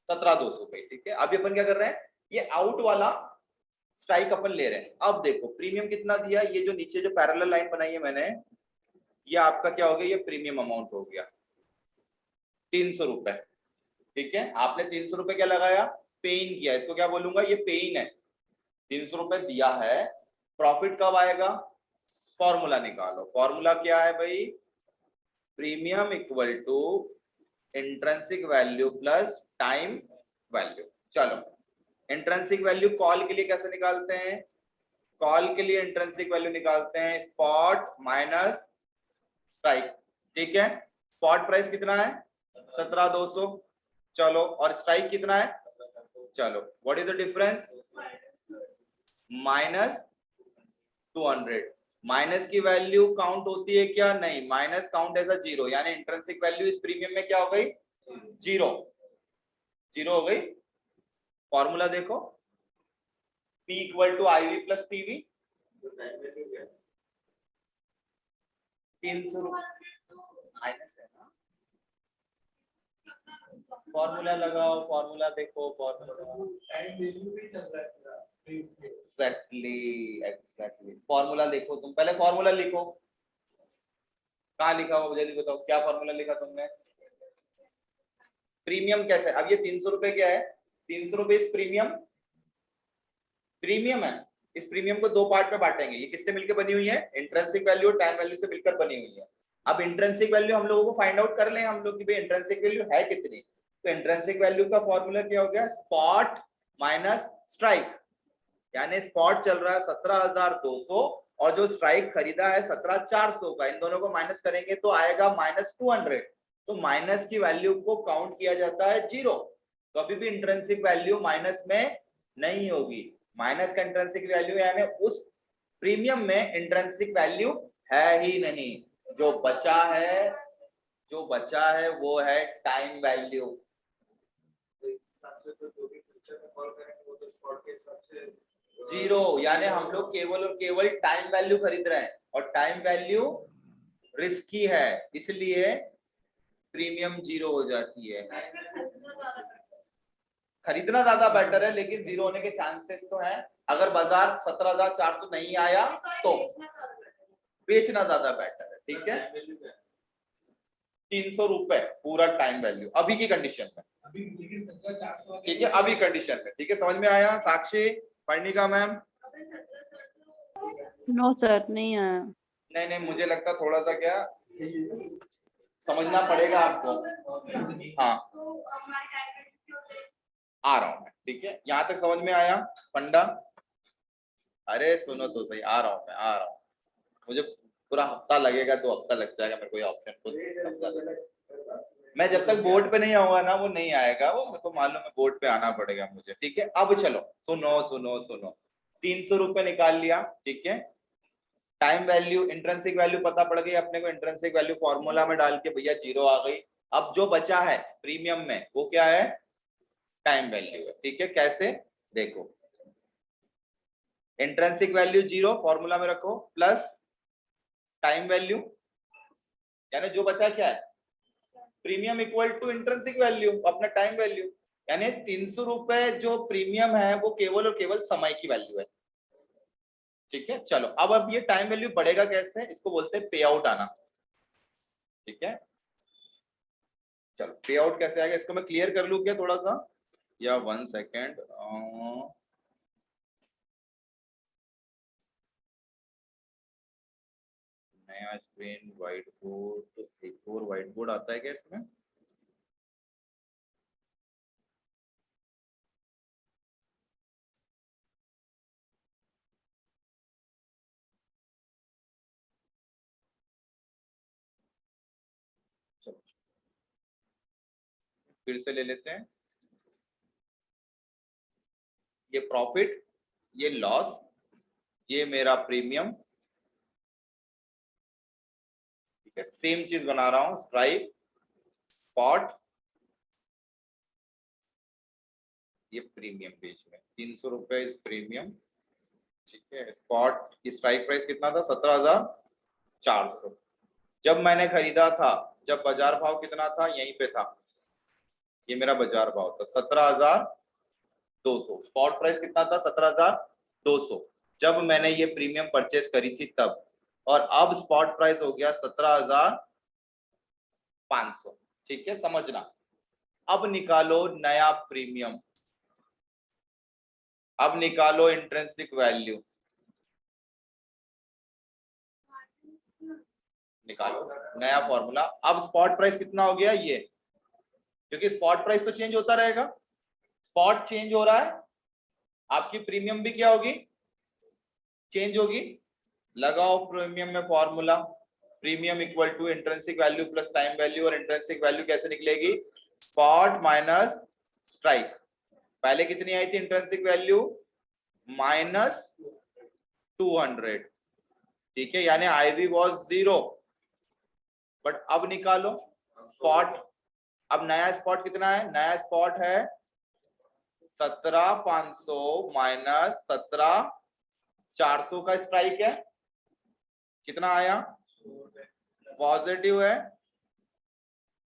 17,200 पे, ठीक है। अभी अपन क्या कर रहे हैं, ये आउट वाला स्ट्राइक अपन ले रहे हैं। अब देखो प्रीमियम कितना दिया, ये जो नीचे जो पैरेलल लाइन बनाई है मैंने, ये आपका क्या हो गया, ये प्रीमियम अमाउंट हो गया 300 रुपए, ठीक है। आपने 300 रुपए क्या लगाया, पेइन किया, इसको क्या बोलूंगा, ये पेइन है। 300 रुपए दिया है, प्रॉफिट कब आएगा, फॉर्मूला निकालो। फॉर्मूला क्या है भाई, premium equal to intrinsic value plus time value. चलो इंट्रिंसिक वैल्यू कॉल के लिए कैसे निकालते हैं, कॉल के लिए इंट्रिंसिक वैल्यू निकालते हैं स्पॉट माइनस स्ट्राइक, ठीक है। स्पॉट प्राइस कितना है 17,200, चलो, और स्ट्राइक कितना है, चलो what is the difference, minus 200। Minus की वैल्यू काउंट होती है क्या, नहीं, minus count as a zero, यानी इंट्रिंसिक वैल्यू इस प्रीमियम में क्या हो गई, जीरो, जीरो हो गई। फॉर्मूला देखो, P equal to IV plus PV, 300 minus है ना, फॉर्मूला लगाओ, फॉर्मूला देखो, फॉर्मूला एग्जैक्टली फॉर्मूला देखो, तुम पहले फॉर्मूला लिखो, कहाँ लिखा हुआ मुझे बताओ, क्या फॉर्मूला लिखा तुमने, प्रीमियम कैसे, अब ये 300 रुपए क्या है, 300 रुपए इस प्रीमियम, प्रीमियम है, इस प्रीमियम को दो पार्ट में बांटेंगे। ये किससे मिलकर बनी हुई है, इंट्रिंसिक वैल्यू और टाइम वैल्यू से मिलकर बनी हुई है। अब इंट्रिंसिक वैल्यू हम लोगों को फाइंड आउट कर लें हम लोग कि भाई इंट्रिंसिक वैल्यू है कितनी। तो इंट्रिंसिक वैल्यू का फॉर्मूला क्या हो गया, स्पॉट माइनस स्ट्राइक, यानी स्पॉट चल रहा है 17,200 और जो स्ट्राइक खरीदा है 17,400 का, इन दोनों को माइनस करेंगे तो आएगा माइनस 200। तो माइनस की वैल्यू को काउंट किया जाता है जीरो, कभी भी इंट्रिंसिक वैल्यू माइनस में नहीं होगी। माइनस का इंट्रिंसिक वैल्यू यानी उस प्रीमियम में इंट्रिंसिक वैल्यू है ही नहीं, जो बचा है, जो बचा है वो है टाइम वैल्यू। जीरो, यानी हम लोग केवल और केवल टाइम वैल्यू खरीद रहे हैं, और टाइम वैल्यू रिस्की है, इसलिए प्रीमियम जीरो हो जाती है। खरीदना ज्यादा बेटर है, लेकिन जीरो होने के चांसेस तो हैं। अगर बाजार 17,400 नहीं आया तो बेचना ज्यादा बेटर है, ठीक है। 300 रुपए पूरा टाइम वैल्यू अभी की कंडीशन में, ठीक है, अभी कंडीशन में, ठीक है। समझ में आया साक्षी, पर्णिका मैम? नो सर, नहीं आया। नहीं नहीं, मुझे लगता थोड़ा सा क्या समझना पड़ेगा आपको। हाँ आ रहा हूँ मैं, ठीक है, यहाँ तक समझ में आया पंडा? अरे सुनो तो सही, आ रहा हूँ मैं, आ रहा हूँ, मुझे पूरा हफ्ता लगेगा, 2 हफ्ता लग जाएगा मेरे को, ये ऑप्शन मैं जब तक बोर्ड पे नहीं आऊंगा ना वो नहीं आएगा, वो मेरे को मालूम है, बोर्ड पे आना पड़ेगा मुझे, ठीक है। अब चलो सुनो सुनो सुनो, 300 रुपए निकाल लिया, ठीक है। टाइम वैल्यू इंट्रिंसिक वैल्यू पता पड़ गई अपने को, इंट्रिंसिक वैल्यू फॉर्मूला में डाल के भैया जीरो आ गई। अब जो बचा है प्रीमियम में वो क्या है, टाइम वैल्यू है, ठीक है। कैसे देखो, इंट्रिंसिक वैल्यू जीरो फॉर्मूला में रखो, प्लस टाइम वैल्यू, यानी जो बचा क्या है, premium equal to intrinsic value अपना टाइम वैल्यू, यानी 300 रुपए जो प्रीमियम है वो केवल और केवल समय की वैल्यू है, ठीक है। चलो अब ये टाइम वैल्यू बढ़ेगा कैसे, इसको बोलते हैं पे आउट आना, ठीक है। चलो पे आउट कैसे आएगा, इसको मैं क्लियर कर लूं क्या थोड़ा सा, या 1 सेकेंड। नया स्क्रीन, व्हाइट बोर्ड, तो एक और व्हाइट बोर्ड आता है क्या इसमें? चलो फिर से ले लेते हैं। ये प्रॉफिट, ये लॉस, ये मेरा प्रीमियम, ठीक है। सेम चीज बना रहा हूं, स्ट्राइक, स्पॉट, ये प्रीमियम पेज में 300 रुपए प्रीमियम, ठीक है। स्पॉट की स्ट्राइक प्राइस कितना था, 17,400। जब मैंने खरीदा था, जब बाजार भाव कितना था, यहीं पे था, ये मेरा बाजार भाव था 17,200। स्पॉट प्राइस कितना था, 17,200 जब मैंने ये प्रीमियम परचेस करी थी तब। और अब स्पॉट प्राइस हो गया 17,500, ठीक है, समझना। अब निकालो नया प्रीमियम, अब निकालो इंट्रिंसिक वैल्यू, निकालो नया फॉर्मूला। अब स्पॉट प्राइस कितना हो गया ये, क्योंकि स्पॉट प्राइस तो चेंज होता रहेगा, स्पॉट चेंज हो रहा है, आपकी प्रीमियम भी क्या होगी, चेंज होगी। लगाओ प्रीमियम में formula, premium equal to intrinsic value plus time value. और इंट्रिंसिक वैल्यू कैसे निकलेगी, स्पॉट माइनस स्ट्राइक। पहले कितनी आई थी इंट्रिंसिक वैल्यू, -200, ठीक है, यानी IV वॉज 0। बट अब निकालो स्पॉट। अब नया स्पॉट कितना है, नया स्पॉट है 17,500 माइनस 17,400 का स्ट्राइक है, कितना आया, पॉजिटिव है।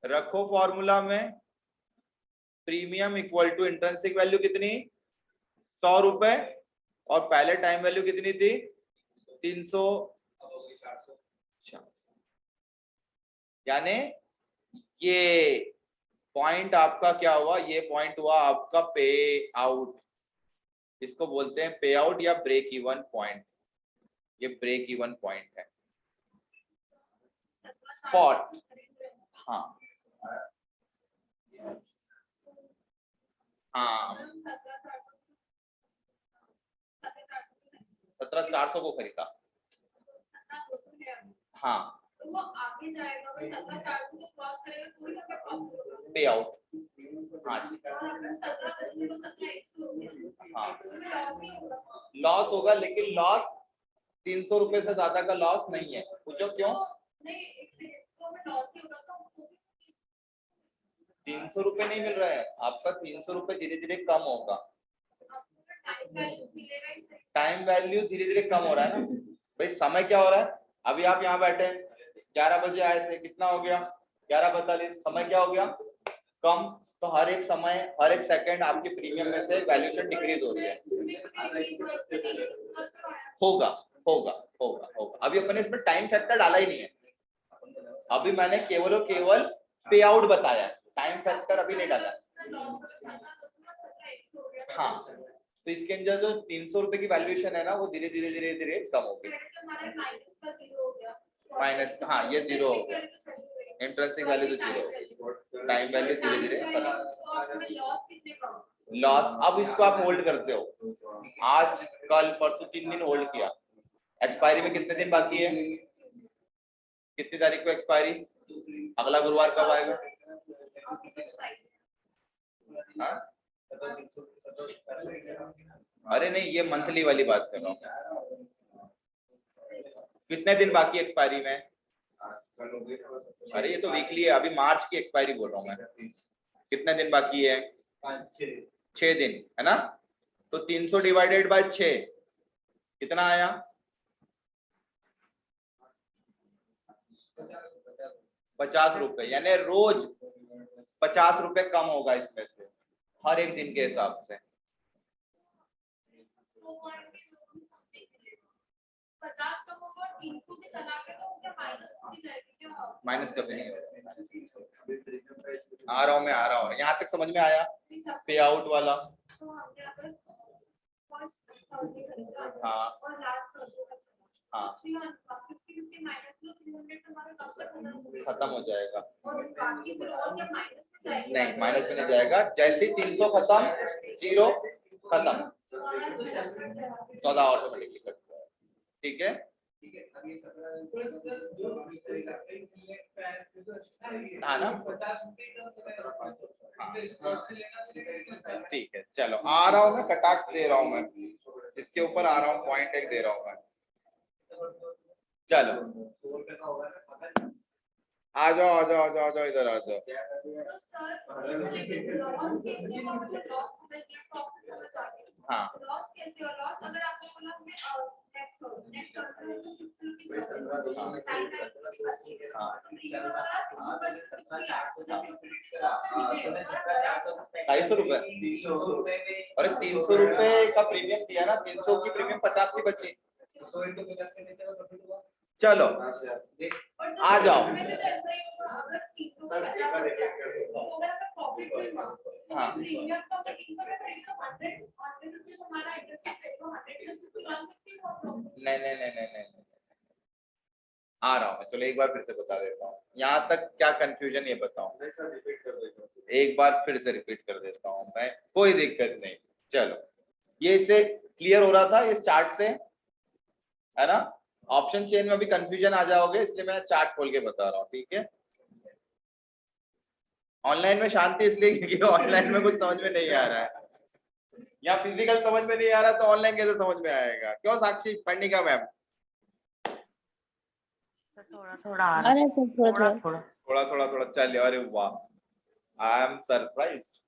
रखो फॉर्मूला में, premium equal to intrinsic value कितनी, 100 रुपए, और पहले टाइम वैल्यू कितनी थी, 300, यानी ये पॉइंट आपका क्या हुआ, ये पॉइंट हुआ आपका पे आउट। इसको बोलते हैं पे आउट या ब्रेक इवन पॉइंट, ये ब्रेक इवन पॉइंट है स्पॉट। हाँ हाँ 17,400 को खरीदा, हाँ तो वो आगे जाएगा, अगर 17,400 को क्रॉस करेगा तो ही हमें प्रॉफिट होगा। पे आउट, हाँ जी, और अगर 17,200 को 17,100 हो गया, हाँ तो हमें लॉस ही होगा। लॉस होगा, लेकिन लॉस 300 रुपए से ज्यादा का लॉस नहीं है। पूछो क्यों, नहीं एक सेकंड, तो हमें लॉस ही होगा, तो हमको भी 300 रुपए नहीं मिल रहा है आपका, 300 रुपए धीरे धीरे कम होगा, टाइम वैल्यू मिलेगा ही सही। टाइम वैल्यू धीरे धीरे कम हो रहा है ना भाई। समय क्या हो रहा है, अभी आप यहाँ बैठे 11 बजे आए थे, कितना हो गया 11:42, समय क्या हो गया कम। तो हर एक समय, हर एक सेकंड आपकी प्रीमियम में से वैल्यूएशन डिक्रीज हो रही है। होगा होगा होगा होगा, अभी अपने इसमें टाइम फैक्टर डाला ही नहीं है, अभी मैंने केवल और केवल पे आउट बताया, टाइम फैक्टर अभी नहीं डाला। हाँ, तो इसके अंदर जो 300 रुपए की वैल्यूएशन है ना, वो धीरे धीरे धीरे धीरे कम होगी। माइनस, हाँ ये 0 हो गया, इंट्रिंसिक वैल्यू तो 0 हो गई, टाइम वैल्यू धीरे धीरे लॉस। अब इसको आप होल्ड करते हो, आज कल परसों 3 दिन होल्ड किया, एक्सपायरी में कितने दिन बाकी है, कितनी तारीख को एक्सपायरी, अगला गुरुवार कब आएगा, हाँ? अरे नहीं, ये मंथली वाली बात कर रहा हूँ, कितने दिन बाकी एक्सपायरी में, अरे ये तो वीकली है, अभी मार्च की एक्सपायरी बोल रहा हूँ मैं, कितने दिन बाकी है, 6 दिन है ना। तो 300 डिवाइडेड बाय 6 कितना आया, 50 रुपए, यानी रोज 50 रुपए कम होगा इसमें से, हर एक दिन के हिसाब से। 50 कम होगा, 300 पे चला के तो क्या माइनस होती जाएगी क्या? माइनस कभी नहीं होगा। आ रहा हूँ मैं, आ रहा हूँ, यहाँ तक समझ में आया पे आउट वाला? तो हमने अगर फर्स्ट थर्सडे खरीदा हाँ और लास्ट थर्सडे तक चला, हाँ 50 माइनस लो 300 हमारा कब से खत्म हो जाएगा। और बाकी फिर और क्या माइनस में जाएगी? नहीं माइनस में नहीं जाएगा, जैसे ही 300 खत्म, जीरो खत्म, सौदा ऑटोमेटिकली कट जाएगा। ठीक है, हाँ ना, ठीक है, चलो आ रहा हूँ मैं, कटाक दे रहा हूँ मैं, इसके ऊपर आ रहा हूँ, पॉइंट एक दे रहा हूँ मैं। चलो आ जाओ आ जाओ आ जाओ आ जाओ, इधर आ जाओ। तो सर लेकिन लॉस कैसे हुआ? मतलब लॉस मतलब प्रॉफिट समझ आ गई। हाँ लॉस कैसे हुआ? लॉस अगर आपने बोला हमें नेक्स्ट ऑर्डर तो 50 रुपीस ₹250। अरे 300 रुपए का प्रीमियम दिया ना, 300 की प्रीमियम 50 की बची। चलो आ जाओ। हाँ नहीं नहीं नहीं नहीं नहीं, आ रहा हूँ मैं, चलो एक बार फिर से बता देता हूँ, यहाँ तक क्या कंफ्यूजन ये बताऊं, एक बार फिर से रिपीट कर देता हूँ मैं, कोई दिक्कत नहीं। चलो ये इससे क्लियर हो रहा था इस चार्ट से, है ना? ऑप्शन चेन में भी कंफ्यूजन आ जाओगे, इसलिए मैं चार्ट खोल के बता रहा हूँ। ठीक है, ऑनलाइन में शांति इसलिए क्योंकि ऑनलाइन में कुछ समझ में नहीं आ रहा है, या फिजिकल समझ में नहीं आ रहा तो ऑनलाइन कैसे समझ में आएगा? क्यों साक्षी पंडिका मैम? अरे सर थोड़ा थोड़ा चलिए, अरे वाह, आई एम सरप्राइज्ड।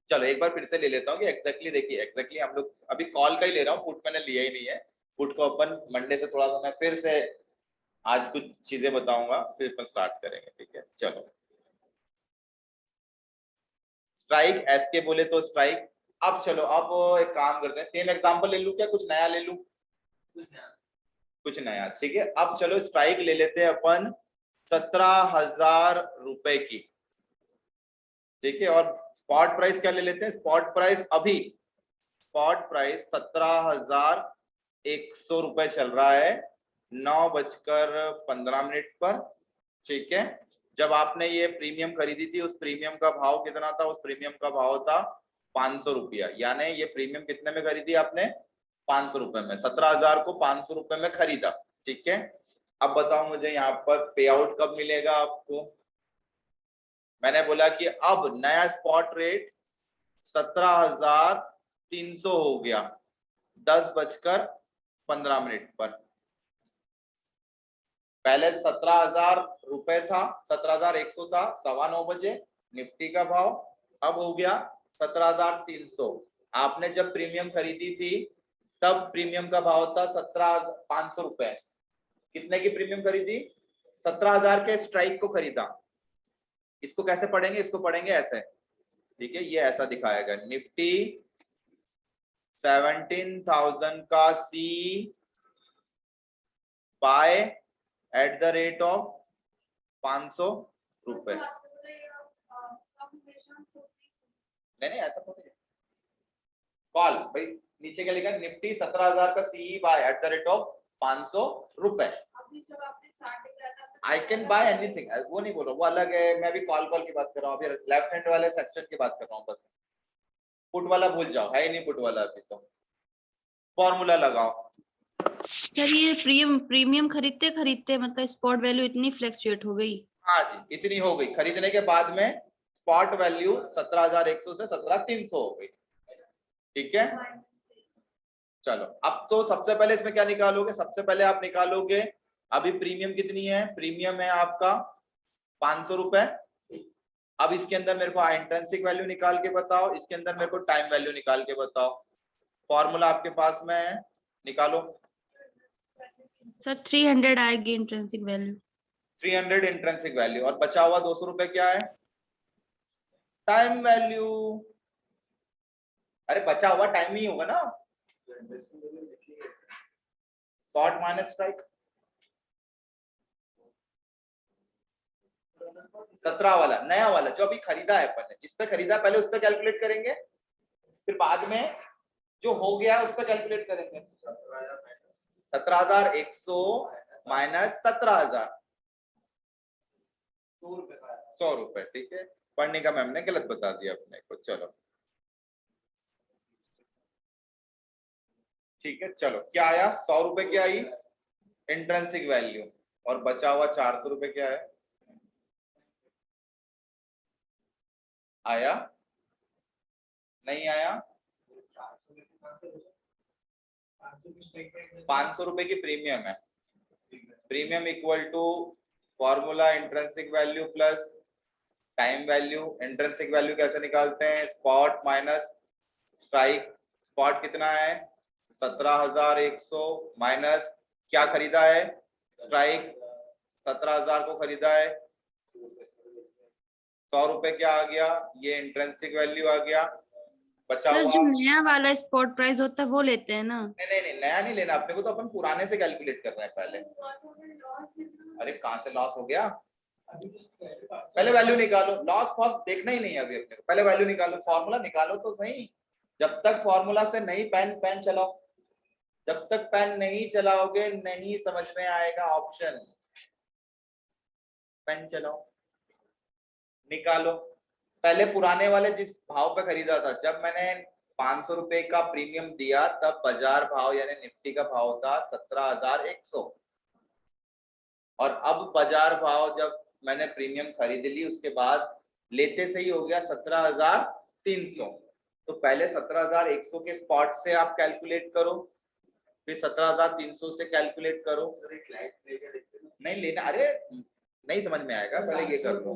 चलो एक बार फिर से ले लेता हूँ कि एग्जैक्टली देखिए, एग्जैक्टली हम लोग अभी कॉल का ही ले रहा हूँ, पुट मैंने लिया ही नहीं है। पुट को अपन मंडे से थोड़ा सा मैं फिर से आज कुछ चीजें बताऊंगा, फिर अपन स्टार्ट करेंगे। ठीक है, चलो स्ट्राइक एस के बोले तो स्ट्राइक। अब चलो अब एक काम करते हैं, सेम एग्जांपल ले लूं क्या, कुछ नया ले लूं? कुछ नया, ठीक है। अब चलो स्ट्राइक ले लेते हैं अपन 17,000 रुपए की, ठीक है। और स्पॉट प्राइस क्या ले लेते हैं? स्पॉट प्राइस अभी स्पॉट प्राइस 17,100 रुपए चल रहा है 9:15 पर, ठीक है। जब आपने ये प्रीमियम खरीदी थी, उस प्रीमियम का भाव कितना था? उस प्रीमियम का भाव था 500 रुपया, यानी ये प्रीमियम कितने में खरीदी आपने? 500 रुपए में। 17,000 को 500 रुपए में खरीदा, ठीक है। अब बताओ मुझे यहाँ पर पे आउट कब मिलेगा आपको? मैंने बोला कि अब नया स्पॉट रेट 17,300 हो गया 10:15 पर। पहले 17,000 रुपए था, 17,100 था 9:15 बजे निफ्टी का भाव, अब हो गया 17,300। आपने जब प्रीमियम खरीदी थी तब प्रीमियम का भाव था 17,500 रुपए। कितने की प्रीमियम खरीदी? 17,000 के स्ट्राइक को खरीदा। इसको कैसे पढ़ेंगे? इसको पढ़ेंगे ऐसे, ठीक है। ये ऐसा दिखाएगा, निफ्टी 17,000 का C buy at the rate of 500 रुपए। नहीं ऐसा तो नहीं, कॉल भाई नीचे क्या लिखा है? निफ्टी 17,000 का C buy at the rate of 500 रुपए। आई कैन बाय एनीथिंग, वो नहीं बोल रहा, वो अलग है। मैं भी कॉल की बात कर रहा हूँ, अभी लेफ्ट हैंड वाले सेक्शन की बात कर रहा हूँ बस। पुट वाला भूल जाओ, है ही नहीं पुट वाला अभी। तो फॉर्मूला लगाओ। सर ये प्रीमियम खरीदते खरीदते मतलब स्पॉट वैल्यू इतनी फ्लक्चुएट हो गई। हाँ जी, इतनी हो गई। खरीदने के बाद में स्पॉट वैल्यू 17,100 से 17,300 हो गई, ठीक है। चलो अब तो सबसे पहले इसमें क्या निकालोगे? सबसे पहले आप निकालोगे अभी प्रीमियम कितनी है? प्रीमियम है आपका 500 रुपए। अब इसके अंदर मेरे को इंट्रिंसिक वैल्यू निकाल के बताओ, इसके अंदर मेरे को टाइम वैल्यू निकाल के बताओ। फॉर्मूला आपके पास में है, निकालो। सर 300 आएगी इंट्रिंसिक वैल्यू। 300 इंट्रिंसिक वैल्यू, और बचा हुआ 200 रुपए क्या है? Time value. अरे बचा हुआ टाइम ही होगा ना। स्पॉट माइनस स्ट्राइक 17 वाला नया वाला जो अभी खरीदा है अपन ने, जिस पे खरीदा है पहले उस पे कैलकुलेट करेंगे, फिर बाद में जो हो गया है उस पे कैलकुलेट करेंगे। 17,100 माइनस 17,000 100 रुपए। ठीक है, पढ़ने का मैम ने गलत बता दिया अपने को। चलो ठीक है, चलो क्या आया, 100 रुपए क्या आई इंट्रिंसिक वैल्यू, और बचा हुआ 400 रुपए क्या है, आया नहीं आया? 500 रुपए की प्रीमियम है, premium equal to formula intrinsic value plus time value. Intrinsic value कैसे निकालते हैं, स्पॉट माइनस स्ट्राइक। स्पॉट कितना है 17,100 माइनस क्या खरीदा है स्ट्राइक 17,000 को खरीदा है, 100 रुपए क्या आ गया, ये इंट्रिंसिक वैल्यू आ गया। बचा सर हुआ जो नया वाला स्पॉट प्राइस होता है वो लेते हैं ना? नहीं नया नहीं लेना अपने को, तो अपन पुराने से कैलकुलेट कर रहे हैं पहले। अरे कहाँ से लॉस हो गया, पहले वैल्यू निकालो, लॉस फॉस देखना ही नहीं है अभी अपने को, पहले वैल्यू निकालो, फॉर्मूला निकालो तो सही। जब तक फॉर्मूला से नहीं पेन चलाओ, जब तक पेन नहीं चलाओगे नहीं समझ में आएगा ऑप्शन। पेन चलाओ, निकालो। पहले पुराने वाले जिस भाव पे खरीदा था, जब मैंने 500 रुपए का प्रीमियम दिया तब बाजार भाव यानी निफ्टी का भाव था 17,100, और अब बाजार भाव जब मैंने प्रीमियम खरीद ली उसके बाद लेते से ही हो गया 17,300। तो पहले 17,100 के स्पॉट से आप कैलकुलेट करो, फिर 17,300 से कैलकुलेट करो। नहीं लेना, अरे नहीं समझ में आएगा, पहले ये कर लो।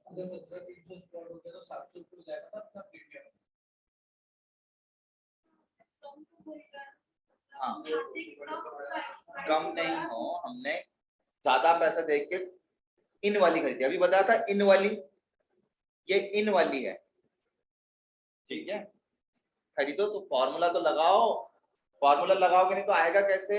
अगर 17,300 स्पॉट हो गया तो 700 रुपये जाएगा ना अपना प्रीमियम। हाँ कम नहीं हो, हमने ज्यादा पैसा देख के इन वाली खरीदी, अभी बताया था इन वाली, ये इन वाली है। ठीक है, खरीदो तो फॉर्मूला तो लगाओ, फॉर्मूला लगाओगे नहीं तो आएगा कैसे।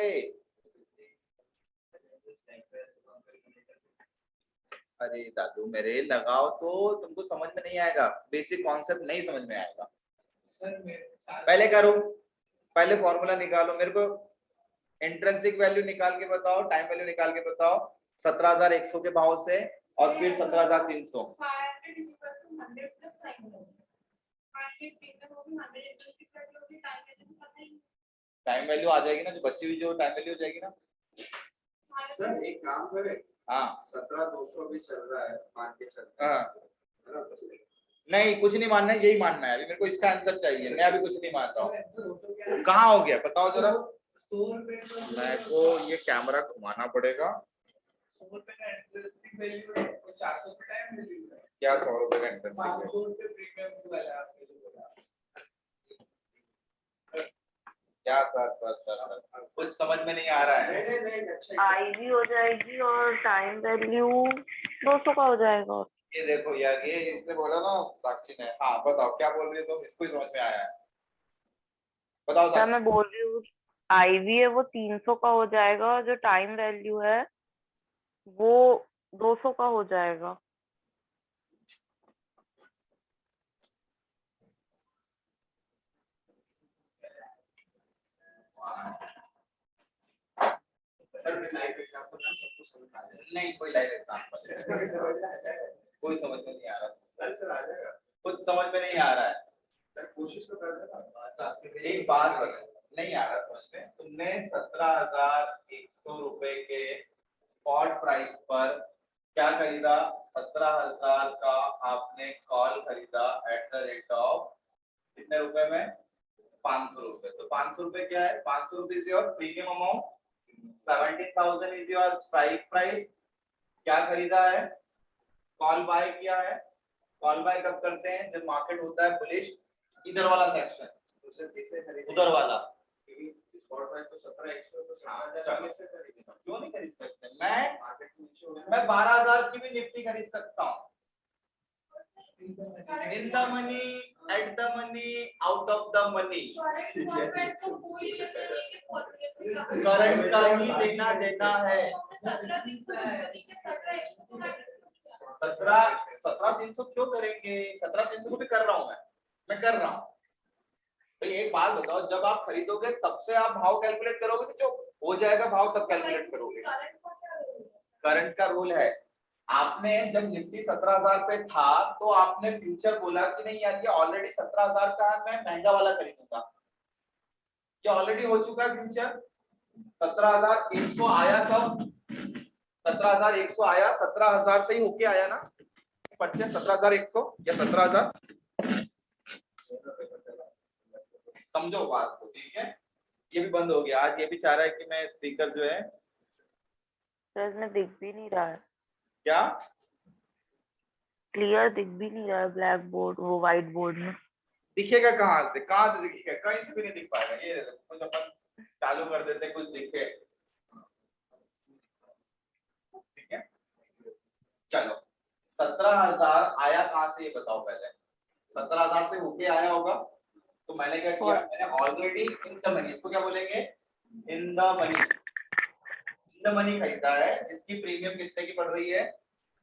अरे दादू मेरे लगाओ तो तुमको समझ में नहीं आएगा, बेसिक कॉन्सेप्ट नहीं समझ में आएगा। पहले करो, पहले फॉर्मूला निकालो, मेरे को इंट्रिंसिक वैल्यू निकाल के बताओ, टाइम वैल्यू निकाल के बताओ 17,100 के भाव से, और फिर 17,300। टाइम वैल्यू आ जाएगी ना, जो बची हुई जो टाइम वैल्यू हो जाएगी ना। सर एक काम करें, हाँ 17,200 भी चल रहा है, मान के चलते हैं। हाँ नहीं कुछ नहीं मानना है, यही मानना है अभी मेरे को, इसका आंसर चाहिए, मैं अभी कुछ नहीं मान रहा हूँ। कहाँ हो गया बताओ जरा, मेरे को ये कैमरा घुमाना पड़ेगा। 100 रुपए का इंटरेस्टिंग वैल्यू है और 400 रुपए टाइम वैल्यू है। क्या 100 रुपए का इंटरेस्ट 500 रुपए प्रीमियम वाला आपने जो बोला। क्या सर कुछ समझ में नहीं आ रहा है। नहीं अच्छा आईवी हो जाएगी और टाइम वैल्यू 200 का हो जाएगा। ये देखो यार, ये इसने बोला ना साक्षी ने, हाँ बताओ क्या बोल रही हो तुम, इसको ही समझ में आया है, बताओ क्या सर। मैं बोल रही हूँ, आईवी है वो 300 का हो जाएगा और जो टाइम वैल्यू है वो 200 का हो जाएगा। सर मैं लाइव एग्जांपल ना सबको समझ आ जाएगा। नहीं कोई लाइव एग्जांपल कोई समझ में नहीं आ रहा, सर आ जाएगा, कुछ समझ में नहीं आ रहा है। सर कोशिश तो कर देना। एक बात नहीं आ रहा समझ में, तुमने 17,100 रुपए के स्पॉट प्राइस पर क्या खरीदा, 17,000 का आपने कॉल खरीदा एट द रेट ऑफ कितने रुपए में, 500 रुपए। तो 500 रुपए क्या है, 500 रुपए is your premium amount, 17,000 is your strike price. क्या खरीदा है, कॉल बाय किया है। कॉल बाय कब करते हैं, जब मार्केट होता है बुलिश, इधर वाला सेक्शन, तो सर कैसे खरीदें? उधर वाला। क्योंकि स्पॉट प्राइस तो 17,100 तो 17,000 चलो। कैसे खरीदेंगे? क्यों नहीं खरीद सकते, मैं मार्केट नीचे हो गया। मैं 12,000 की भी निफ्टी खरीद सकता हूँ। in the money, at the money, out of the money. Current का ही लेना देना है। 17,300 क्यों करेंगे? 17,300 को भी कर रहा हूँ मैं कर रहा हूँ। भाई एक बात बताओ, जब आप खरीदोगे तब से आप भाव कैलकुलेट करोगे कि जो हो जाएगा भाव तब कैलकुलेट करोगे? करंट का रूल है। आपने जब निफ्टी 17,000 पे था तो आपने फ्यूचर बोला कि नहीं यार ये ऑलरेडी 17,000 का है, मैं महंगा वाला खरीदूंगा। ये ऑलरेडी हो चुका है फ्यूचर। 17,100 आया कब? 17,100 आया, 17,000 से ही होके आया ना परचेस, 17,100 या 17,000। समझो बात को, ठीक है। ये भी बंद हो गया। आज ये भी चाह रहा है कि मैं स्पीकर जो है सर इसमें दिख भी नहीं रहा है, क्या क्लियर दिख भी नहीं रहा है ब्लैक बोर्ड, वो व्हाइट बोर्ड में। दिखेगा कहाँ से दिखेगा? कहीं से भी नहीं दिख पाएगा। ये कुछ अपन चालू कर देते कुछ दिखे, ठीक है। चलो 17,000 आया कहाँ से ये बताओ पहले। 17,000 से होके आया होगा तो मैंने क्या किया, मैंने ऑलरेडी इन द मनी, इसको क्या बोलेंगे? इन the money, in the money खरीदा है जिसकी प्रीमियम कितने की पड़ रही है?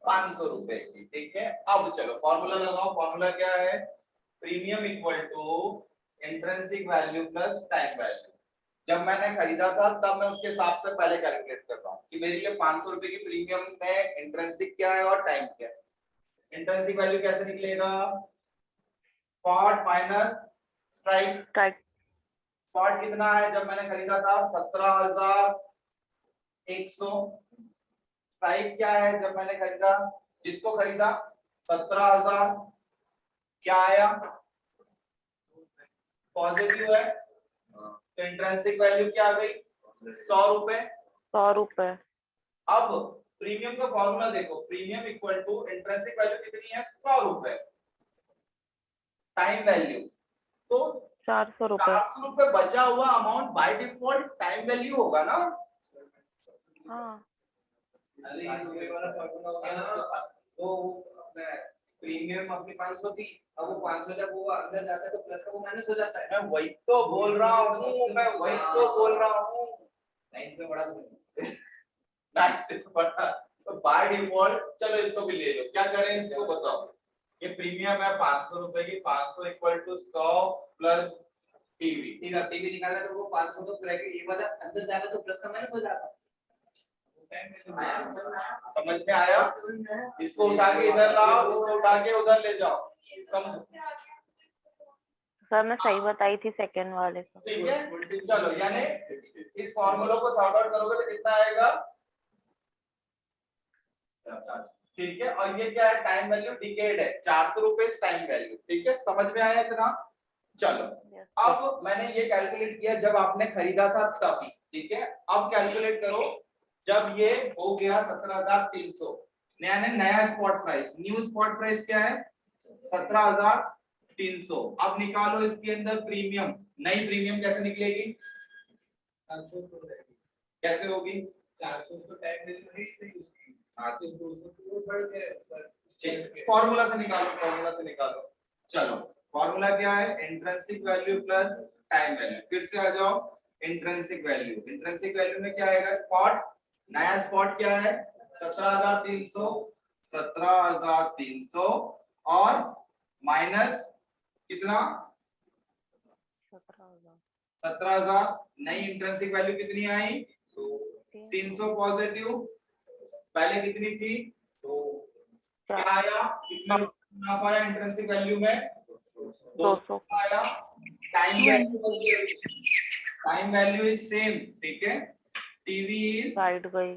500 रुपए की, ठीक है। अब चलो फॉर्मूला लगाओ। फॉर्मूला क्या है? Premium equal to intrinsic value plus time value. जब मैंने खरीदा था तब मैं उसके हिसाब से पहले कैलकुलेट कर रहा हूँ कि मेरी ये 500 रुपए की प्रीमियम में इंट्रिंसिक क्या है और टाइम क्या है। इंट्रिंसिक वैल्यू कैसे निकलेगा? Spot minus strike. स्पॉट कितना है जब मैंने खरीदा था? 17,100। स्ट्राइक क्या है जब मैंने खरीदा, जिसको खरीदा 17,000, क्या आया? पॉजिटिव है, तो इंट्रिंसिक वैल्यू क्या आ गई? 100 रुपए। 100 रुपए। अब प्रीमियम का फॉर्मूला देखो, premium equal to intrinsic value कितनी है? 100 रुपए। टाइम वैल्यू तो 400 रुपए। 400 रुपए बचा हुआ amount by default time value होगा ना। हाँ अरे ये तो वाला फॉर्मूला हो गया ना, तो प्रीमियम अपनी 500 थी, अब वो 500 जब वो अंदर जाता है तो प्लस का वो माइनस हो जाता है। मैं वही तो बोल रहा हूँ, मैं वही तो बोल रहा हूँ। लाइन में बड़ा लाइन से बड़ा, तो बाय डिफॉल्ट चलो इसको भी ले लो। क्या करें इसको बताओ। ये प्रीमियम है 500 रुपए की, 500 इक्वल टू 100 प्लस टीवी। ठीक है, टीवी निकाला तो वो 500 तो ब्रैकेट ये वाला अंदर जाएगा तो प्लस का माइनस हो जाता है। समझ में आया? इसको उठा के इधर लाओ, इसको उठा के उधर ले जाओ। समझो सर मैं सही बताई थी सेकंड वाले को। ठीक है। चलो यानी इस फॉर्मूला को सॉर्ट आउट करोगे तो कितना आएगा? ठीक है। और ये क्या है? टाइम वैल्यू डिकेड है, 400 रुपए टाइम वैल्यू। ठीक है, समझ में आया इतना? चलो अब मैंने ये कैलकुलेट किया जब आपने खरीदा था तभी, ठीक है। अब कैलकुलेट करो जब ये हो गया 17,300, नया spot price, new spot price क्या है? 17,300। अब निकालो इसके अंदर प्रीमियम। नई प्रीमियम कैसे निकलेगी? 400 कैसे होगी? 400 तो टाइम वैल्यू नहीं से यूज की, हाँ तो 200 तो बढ़ गए। फॉर्मूला से निकालो, फॉर्मूला से निकालो। चलो फॉर्मूला क्या है? Intrinsic value plus time value. फिर से आ जाओ, इंट्रिंसिक वैल्यू, इंट्रिंसिक वैल्यू में क्या आएगा? स्पॉट, नया स्पॉट क्या है? 17,300, 17,300 और माइनस कितना? 17,000। नई इंट्रिंसिक वैल्यू कितनी आई? 300 पॉजिटिव। पहले कितनी थी? तो क्या आया? कितना मुनाफा आया इंट्रिंसिक वैल्यू में? 200 आया। टाइम वैल्यू इज सेम, ठीक है। टीवी इज साइड गई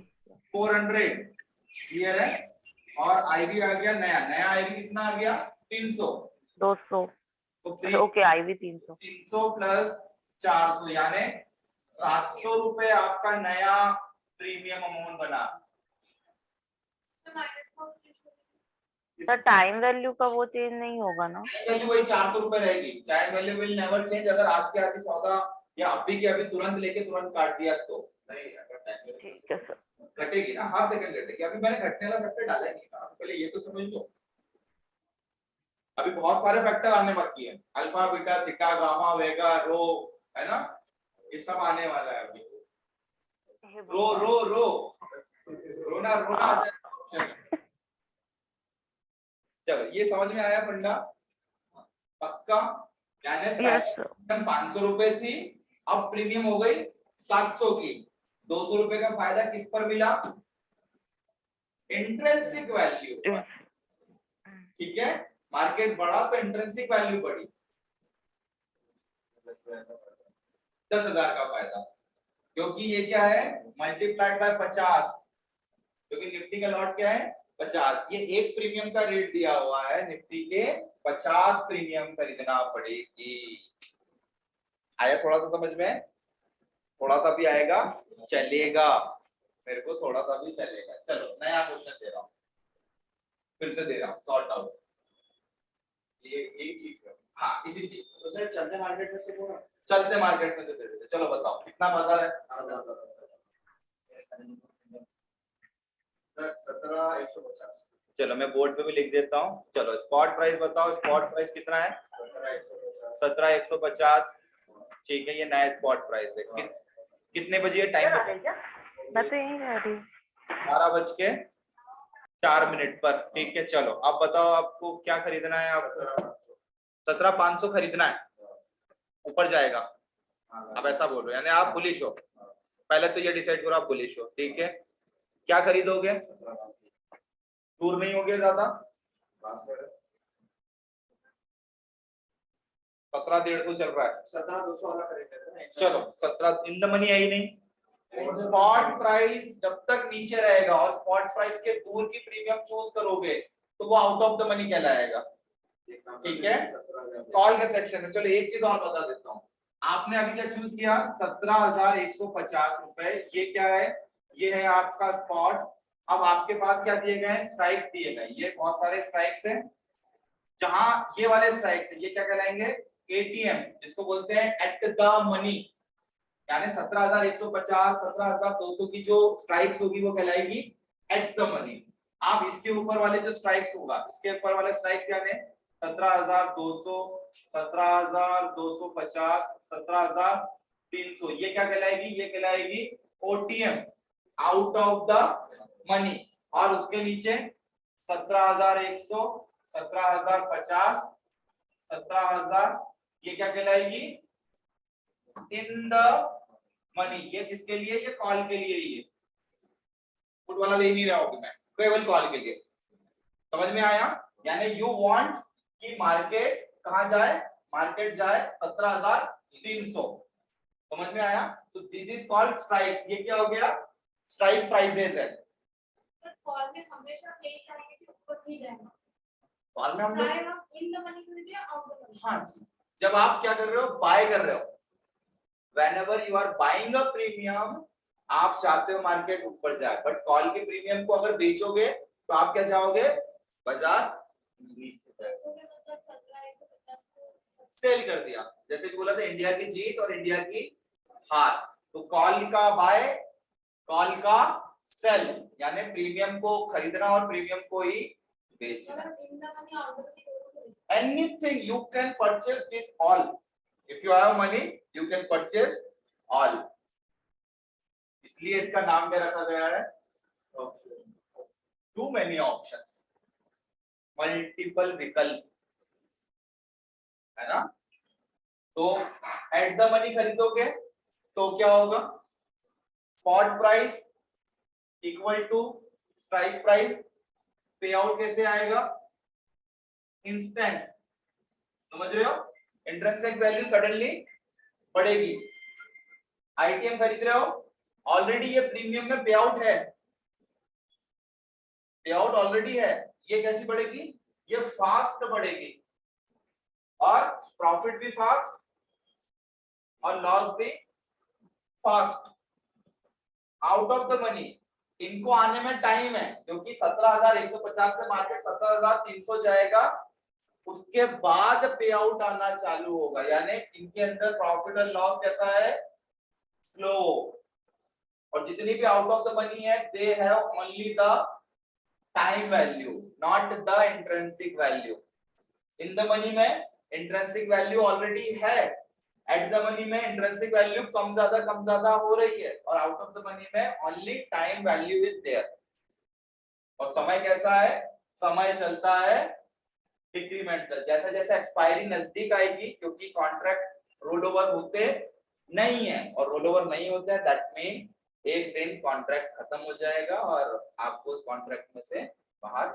400, क्लियर है। और आईवी आ गया नया आईवी कितना आ गया? 300। 200। तो ओके आईवी 300। 300 प्लस 400 यानी 700 रुपए आपका नया प्रीमियम अमाउंट बना। सर टाइम वैल्यू का वो चेंज नहीं होगा ना? वैल्यू वही 400 रुपए रहेगी। Time value will never change. अगर आज के आगे सौदा या अभी के अभी तुरंत लेके तुरंत काट दिया तो नहीं, अगर टाइम ठीक है सर। घटेगी ना, हर सेकंड घटेगी। अभी मैंने घटने वाला फैक्टर डाला ही नहीं था, पहले ये तो समझ लो। अभी बहुत सारे फैक्टर आने बाकी है, अल्फा बीटा थीटा गामा वेगा रो, है ना, ये सब आने वाला है अभी। रो रो रो रोना रोना आ जाएगा। चलो ये समझ में आया फंडा पक्का? यानी पहले 500 रुपए थी, अब प्रीमियम हो गई 700 की, 200 रुपए का फायदा किस पर मिला? इंट्रिंसिक वैल्यू पर। ठीक है, मार्केट बढ़ा तो इंट्रिंसिक वैल्यू बढ़ी, 10,000 का फायदा, क्योंकि ये क्या है मल्टीप्लाइड बाय 50, क्योंकि निफ्टी का लॉट क्या है 50, ये एक प्रीमियम का रेट दिया हुआ है, निफ्टी के 50 प्रीमियम खरीदना पड़ेगी। आया थोड़ा सा समझ में? थोड़ा सा भी आएगा चलेगा, मेरे को थोड़ा सा भी चलेगा। चलो नया क्वेश्चन दे रहा हूँ, फिर से दे रहा हूँ, सॉर्ट आउट ये एक चीज है। हाँ इसी चीज तो सर चलते मार्केट में से बोला, चलते मार्केट में तो दे देते। चलो बताओ कितना बाजार है? 17,150। चलो मैं बोर्ड पे भी लिख देता हूँ। चलो स्पॉट प्राइस बताओ, स्पॉट प्राइस कितना है? 17,150। ठीक है, ये नया स्पॉट प्राइस है। कितने बजे टाइम? मैं तो यही रह रही। 12:04 पर। ठीक है, चलो अब बताओ आपको क्या खरीदना है? आपको 17,500 खरीदना है, ऊपर जाएगा। अब ऐसा बोल रहे हो, यानी आप बुलिश हो। पहले तो ये डिसाइड करो आप बुलिश हो। ठीक है, क्या खरीदोगे? दूर नहीं होगे ज्यादा, 17,150 चल रहा है, 17,200 वाला खरीद लेते हैं। चलो 17 इन द मनी है ही नहीं। स्पॉट प्राइस जब तक नीचे रहेगा और स्पॉट प्राइस के दूर की प्रीमियम चूज करोगे तो वो आउट ऑफ द मनी कहलाएगा। ठीक है, कॉल के सेक्शन में। चलो एक चीज और बता देता हूँ, आपने अभी क्या चूज किया? 17,150 रुपए। ये क्या है? ये है आपका स्पॉट। अब आपके पास क्या दिए गए हैं? स्ट्राइक्स दिए गए। ये बहुत सारे स्ट्राइक्स हैं, जहां ये वाले स्ट्राइक्स है ये क्या कहलाएंगे? एटीएम, जिसको बोलते हैं एट द मनी। यानी 17,150 17,200 की जो स्ट्राइक्स होगी वो कहलाएगी एट द मनी। आप इसके ऊपर वाले जो स्ट्राइक्स होगा, इसके ऊपर वाले स्ट्राइक्स यानी 17,200 17,250 17,300, ये क्या कहलाएगी? ये कहलाएगी OTM, out of the money. और उसके नीचे 17,100 17,050 17,000, ये क्या कहलाएगी? In the money. ये किसके लिए? ये कॉल के लिए ही है, पुट वाला ले नहीं रहा हूं मैं, केवल कॉल के लिए। समझ में आया? यानी यू वांट कि मार्केट कहां जाए? मार्केट जाए 17,300। समझ में आया? तो दिस इज कॉल्ड स्ट्राइक्स। ये क्या हो गया? स्ट्राइक प्राइसेस है। तो कॉल में हमेशा यही चाहिए कि ऊपर ही जाएगा, कॉल में हम लोग चाहे आप इन द मनी खरीदिए आउट द मनी। हाँ जी, जब आप क्या कर रहे हो? बाय कर रहे हो। whenever you are buying a premium, आप चाहते हो मार्केट ऊपर जाए, बट कॉल के प्रीमियम को अगर बेचोगे तो आप क्या चाहोगे? बाजार नीचे जाए। सेल कर दिया, जैसे कि बोला था इंडिया की जीत और इंडिया की हार। तो कॉल का बाय, कॉल का सेल, यानी प्रीमियम को खरीदना और प्रीमियम को ही बेचना। Anything you can purchase this all. If you have money, you can purchase all. इसलिए इसका नाम क्या रखा गया है? Too many options, multiple विकल्प, है ना? तो एट द मनी खरीदोगे तो क्या होगा? Spot price equal to strike price. Pay out कैसे आएगा? इंस्टेंट। समझ रहे हो? इंट्रिंसिक वैल्यू सडनली बढ़ेगी। आईटीएम खरीद रहे हो, ऑलरेडी ये प्रीमियम में पे आउट है, पे आउट ऑलरेडी है, ये कैसी बढ़ेगी? ये फास्ट बढ़ेगी, और प्रॉफिट भी फास्ट और लॉस भी fast. Out of the money इनको आने में टाइम है, क्योंकि 17,150 से मार्केट 17,300 जाएगा, उसके बाद पे आउट आना चालू होगा। यानी इनके अंदर प्रॉफिट और लॉस कैसा है? स्लो। और जितनी भी आउट ऑफ द मनी है, they have only the time value, not the intrinsic value. In the money में इंट्रिंसिक वैल्यू ऑलरेडी है, एट द मनी में इंट्रिंसिक वैल्यू कम ज्यादा हो रही है, और आउट ऑफ द मनी में only time value is there. और समय कैसा है, समय चलता है डिक्रीमेंटल, जैसे जैसे एक्सपायरी नजदीक आएगी, क्योंकि कॉन्ट्रैक्ट रोल ओवर होते नहीं है, और रोल ओवर नहीं होता है दैट मीन एक दिन कॉन्ट्रैक्ट खत्म हो जाएगा और आपको उस कॉन्ट्रैक्ट में से बाहर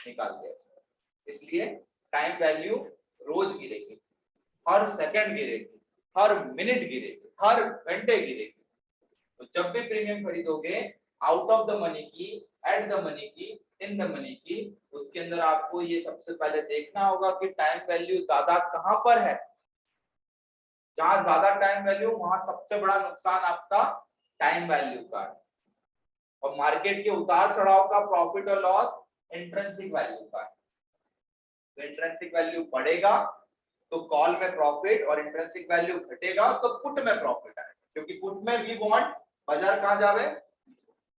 निकाल दिया जाएगा। इसलिए टाइम वैल्यू रोज गिरेगी, हर सेकंड गिरेगी, हर मिनट गिरेगी, हर घंटे गिरेगी। तो जब भी प्रीमियम खरीदोगे आउट ऑफ द मनी की, एट द मनी की, इन द मनी की, उसके अंदर आपको ये सबसे पहले देखना होगा कि टाइम वैल्यू ज्यादा कहां पर है। जहां ज्यादा टाइम वैल्यू वहां सबसे बड़ा नुकसान आपका टाइम वैल्यू का है, और मार्केट के उतार चढ़ाव का प्रॉफिट और लॉस इंट्रिंसिक वैल्यू का है। तो इंट्रिंसिक वैल्यू बढ़ेगा तो कॉल में प्रॉफिट, और इंट्रिंसिक वैल्यू घटेगा तो पुट में प्रॉफिट आएगा, क्योंकि पुट में वी वांट बाजार कहां जावे,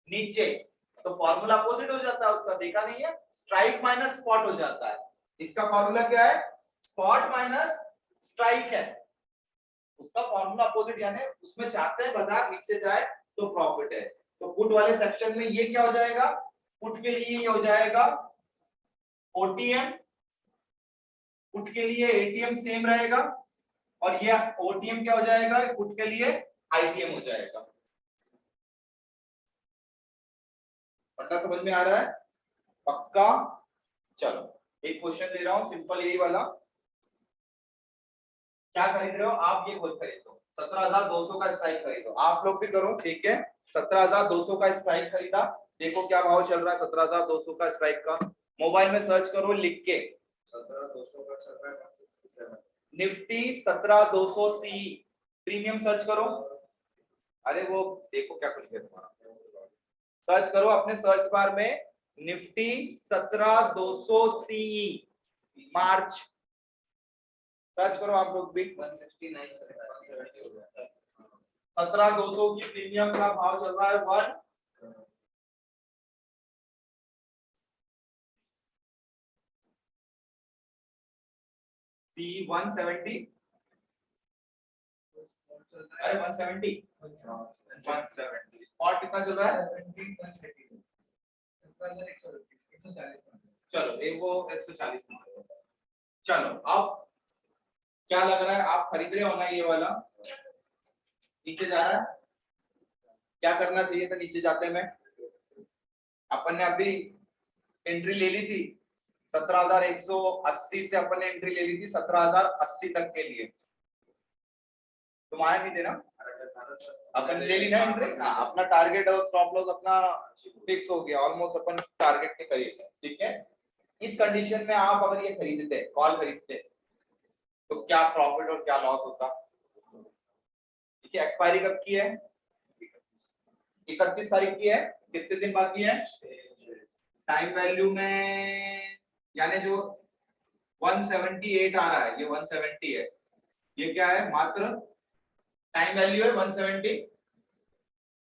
नीचे। तो फॉर्मूला अपोजिट हो जाता है उसका, देखा नहीं है, स्ट्राइक माइनस स्पॉट हो जाता है। इसका फॉर्मूला क्या है, स्पॉट माइनस स्ट्राइक है, उसका फॉर्मूला अपोजिट, यानी उसमें चाहते हैं बाजार नीचे जाए तो प्रॉफिट है। तो पुट वाले सेक्शन में ये क्या हो जाएगा, पुट के लिए ये हो जाएगा ओटीएम, पुट के लिए एटीएम सेम रहेगा, और ये ओटीएम क्या हो जाएगा, पुट के लिए आईटीएम हो जाएगा। पढ़ना समझ में आ रहा है पक्का? चलो एक क्वेश्चन दे रहा हूं सिंपल यही वाला। क्या खरीद रहे हो आप, ये खुद खरीदो, 17,200 का स्ट्राइक खरीदो, आप लोग भी करो, ठीक है। 17,200 का स्ट्राइक खरीदा, देखो क्या भाव चल रहा है 17,200 का स्ट्राइक का, मोबाइल में सर्च करो लिख के, 17,200 का चल रहा है 167, निफ्टी 17,200 सी, प्रीमियम सर्च करो, अरे वो देखो क्या खुल गया तुम्हारा, सर्च करो अपने सर्च बार में निफ्टी 17,200 सी मार्च, सर्च करो आप लोग भी, 169 17,200 की प्रीमियम का भाव चल रहा है 1 170, अरे 170 स्पॉट कितना चल रहा है, चलो एक वो 140 मान, चलो अब क्या लग रहा है आप खरीद रहे हो ना, ये वाला नीचे जा रहा है, क्या करना चाहिए था नीचे जाते में, अपन ने अभी एंट्री ले ली थी 17,180 से, अपन ने एंट्री ले ली थी 17,080 तक के लिए, तुम आया नहीं देना, अपन ले ली ना एंट्री, अपना टारगेट और स्टॉप लॉस अपना फिक्स हो गया, ऑलमोस्ट अपन टारगेट के करीब है, ठीक है। इस कंडीशन में आप अगर ये खरीदते, कॉल खरीदते, तो क्या प्रॉफिट और क्या लॉस होता, ठीक है। एक्सपायरी कब की है, 31 तारीख की है, कितने दिन बाकी है, टाइम वैल्यू में यानी जो 178 आ रहा है, ये 170 है, ये क्या है, मात्र टाइम वैल्यू है 170।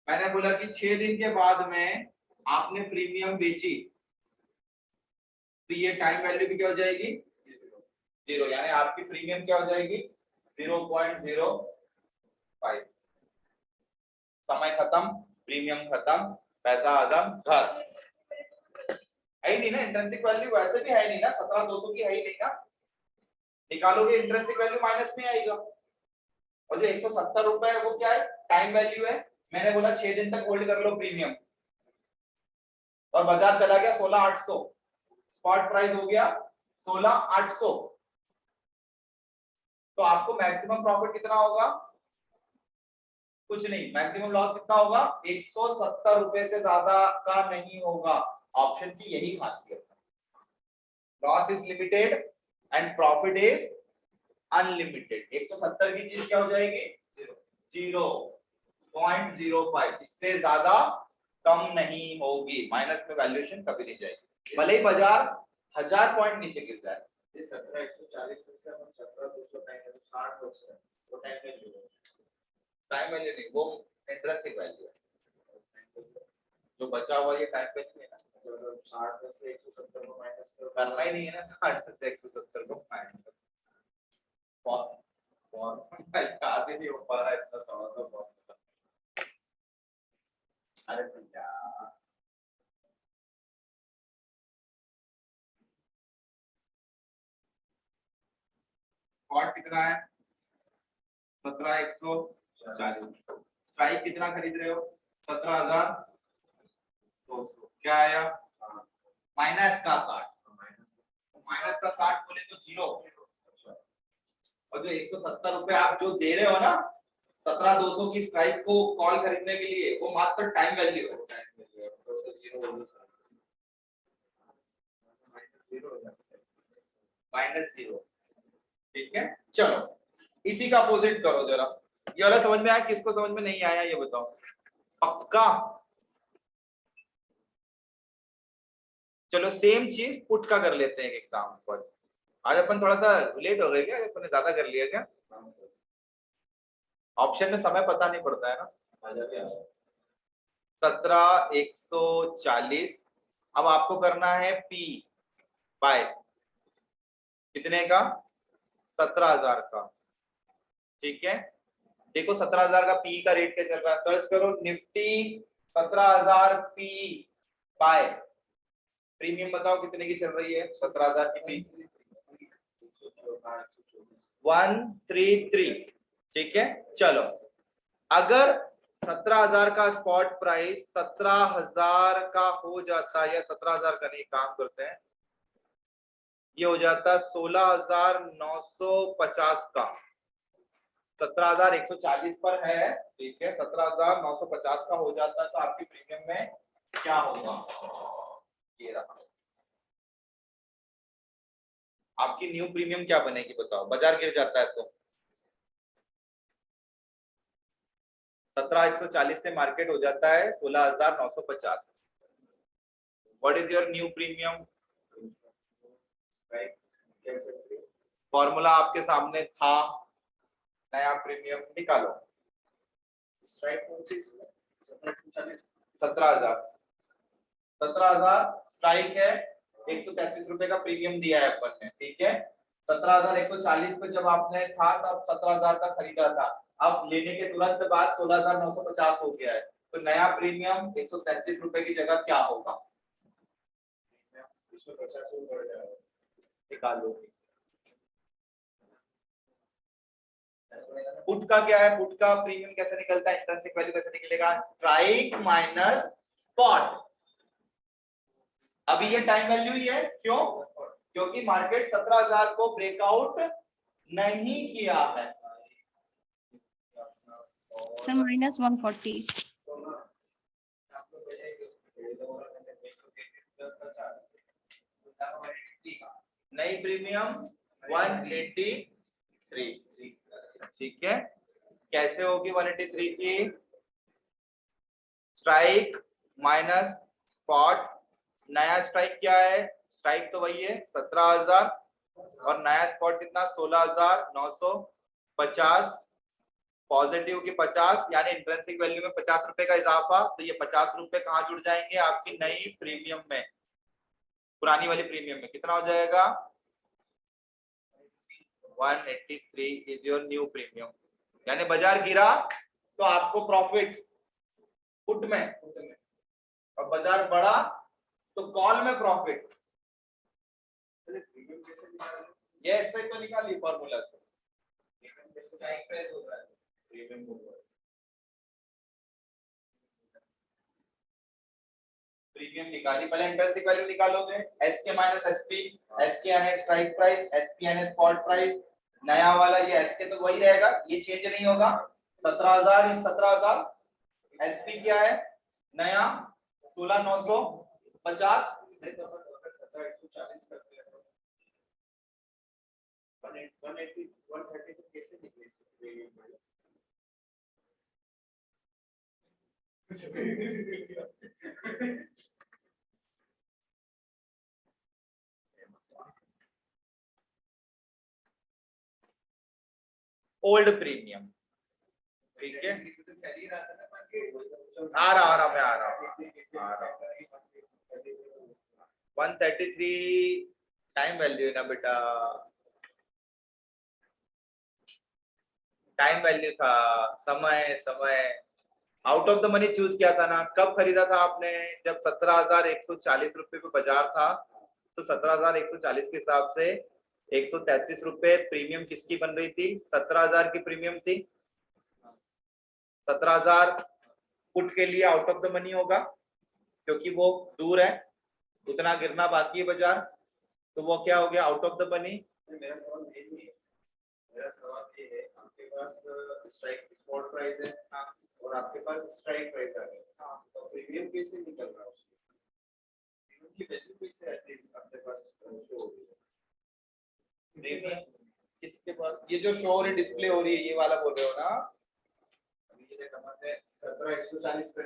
मैंने बोला कि 6 दिन के बाद में आपने प्रीमियम बेची, तो ये टाइम वैल्यू भी क्या हो जाएगी, 0, यानी आपकी प्रीमियम क्या हो जाएगी 0.05, समय खत्म, प्रीमियम खत्म, पैसा आदम घर, है ही नहीं ना, इंट्रिंसिक वैल्यू वैसे भी है नहीं ना, 17,200 की है ही नहीं ना, निकालोगे इंट्रिंसिक वैल्यू माइनस में आएगा, और जो 170 रुपए है वो क्या है, टाइम वैल्यू है। मैंने बोला 6 दिन तक होल्ड कर लो प्रीमियम, और बाजार चला गया 16,800, स्पॉट प्राइस हो गया 16,800, तो आपको मैक्सिमम प्रॉफिट कितना होगा, कुछ नहीं, मैक्सिमम लॉस कितना होगा, 170 रुपए से ज्यादा का नहीं होगा। ऑप्शन की यही खासियत है, loss is limited and profit is unlimited. 170 की चीज क्या हो जाएगी, 0.05, इससे ज्यादा कम नहीं होगी, माइनस में वैल्यूएशन कभी नहीं जाएगी, भले ही बाजार 1000 पॉइंट नीचे गिर जाए। 17,140 से हम 17,200 60 बच रहा है, वो टाइम वैल्यू नहीं, वो इंट्रिंसिक वैल्यू है, जो बचा हुआ ये टाइम वैल्यू है ना, 60 में से 170 को माइनस करना ही नहीं है ना, 60 में से 170 को याद ही नहीं हो पा रहा है इतना सवाल तो बहुत। अरे भैया स्पॉट कितना है 17,140। स्ट्राइक कितना खरीद रहे हो 17,200। क्या आया माइनस का 60। माइनस का 60 बोले तो 0। और जो 170 रुपए आप जो दे रहे हो ना 17,200 की स्ट्राइक को कॉल खरीदने के लिए वो मात्र टाइम वैल्यू है। -0। ठीक है चलो इसी का अपोजिट करो जरा। ये वाला समझ में आया किसको समझ में नहीं आया ये बताओ पक्का। चलो सेम चीज पुट का कर लेते हैं एक एग्जाम्पल। आज अपन थोड़ा सा लेट हो गए क्या अपन ने ज्यादा कर लिया क्या। ऑप्शन में समय पता नहीं पड़ता है ना। 17,140 अब आपको करना है पी बाय कितने का 17,000 का। ठीक है देखो 17,000 का पी का रेट क्या चल रहा है सर्च करो निफ्टी 17,000 पी बाय प्रीमियम बताओ कितने की चल रही है 17,000 की पी 133। ठीक है चलो अगर 17,000 का स्पॉट प्राइस 17,000 का हो जाता है या 17,000 का नहीं काम करते हैं ये हो जाता 16,950 का 17,140 पर है। ठीक है 17,950 का हो जाता है तो आपकी प्रीमियम में क्या होगा ये रहा। आपकी न्यू प्रीमियम क्या बनेगी बताओ बाजार गिर जाता है तो 17,140 से मार्केट हो जाता है 16,950। What is your new premium formula आपके सामने था नया प्रीमियम निकालो 17,000 स्ट्राइक है 133 रुपए का प्रीमियम दिया है अपन ने। ठीक है 17,140 पे जब आपने था तब 17,000 का खरीदा था अब लेने के तुरंत बाद 16,950 हो गया है तो नया प्रीमियम 133 रुपए की जगह क्या होगा 150 निकालो। पुट का क्या है पुट का प्रीमियम कैसे निकलता है इंट्रिंसिक वैल्यू कैसे निकलेगा स्ट्राइक माइनस स्पॉट। अभी ये टाइम वैल्यू ही है क्यों क्योंकि मार्केट 17,000 को ब्रेकआउट नहीं किया है। सर -140 नई प्रीमियम 183। ठीक है कैसे होगी 183 की स्ट्राइक माइनस स्पॉट। नया स्ट्राइक क्या है स्ट्राइक तो वही है 17,000 और नया स्पॉट कितना 16,950 पॉजिटिव की 50 यानी इंट्रिंसिक वैल्यू में 50 रुपए का इजाफा तो ये 50 रुपए कहाँ जुड़ जाएंगे आपकी नई प्रीमियम में। पुरानी वाली प्रीमियम में कितना हो जाएगा 183 इज योर न्यू प्रीमियम। यानी बाजार गिरा तो आपको प्रॉफिट पुट में और बाजार बढ़ा तो कॉल में प्रॉफिट। ये ऐसे तो निकाली फॉर्मूला से प्रीमियम निकाली पहले इंट्रिंसिक वैल्यू निकालोगे एसके माइनस एसपी एसके यानी स्ट्राइक प्राइस एसपी यानी स्पॉट प्राइस नया वाला ये एसके तो वही रहेगा ये चेंज नहीं होगा 17,000 इस 17,000 एसपी क्या है नया 16,950 ओल्ड प्रीमियम। ठीक है आ रहा मैं आ रहा हूँ 133 टाइम वैल्यू है ना बेटा टाइम वैल्यू था, समय समय out of the money choose किया था ना। कब खरीदा था आपने? जब 17,140 रुपए पे बाजार था, तो 17,140 के हिसाब से 133 रुपए प्रीमियम किसकी बन रही थी? 17,000 की प्रीमियम थी। 17,000 पुट के लिए आउट ऑफ द मनी होगा, क्योंकि वो दूर है, उतना गिरना बाकी है बाजार, तो वो क्या हो गया? Out of the money. मेरा सवाल ये नहीं है, मेरा सवाल ये है, आपके पास स्ट्राइक स्पॉट प्राइस है और आपके पास स्ट्राइक प्राइस आ गया, तो प्रीमियम कैसे निकल रहा है उसमें? प्रीमियम की वैल्यू कैसे आती है आपके पास शो हो रही है? प्रीमियम किसके पास? ये जो शो हो रही डिस्प्ले हो रही है, ये वाला बोल रहे हो ना? अभी ये देखा मैंने 17,140 पे,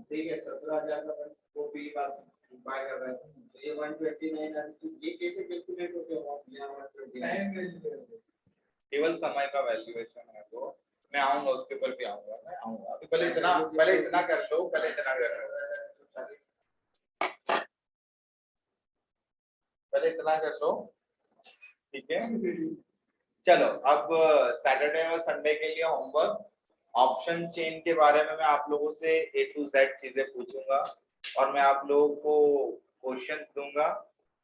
ठीक है, 17,000 का वो भी बात बाय कर रहा है, तो ये 129 आ, तो ये कैसे कैलकुलेट होते हो आप यहाँ 129? केवल समय का वैल्यूएशन है वो। मैं आऊंगा उसके ऊपर भी आऊंगा, मैं आऊंगा। अभी पहले इतना कर लो, पहले इतना कर लो, पहले इतना कर लो, ठीक है? चलो अब सैटरडे और संडे के लिए होमवर्क, ऑप्शन चेन के बारे में मैं आप लोगों से A to Z चीजें पूछूंगा और मैं आप लोगों को क्वेश्चंस दूंगा।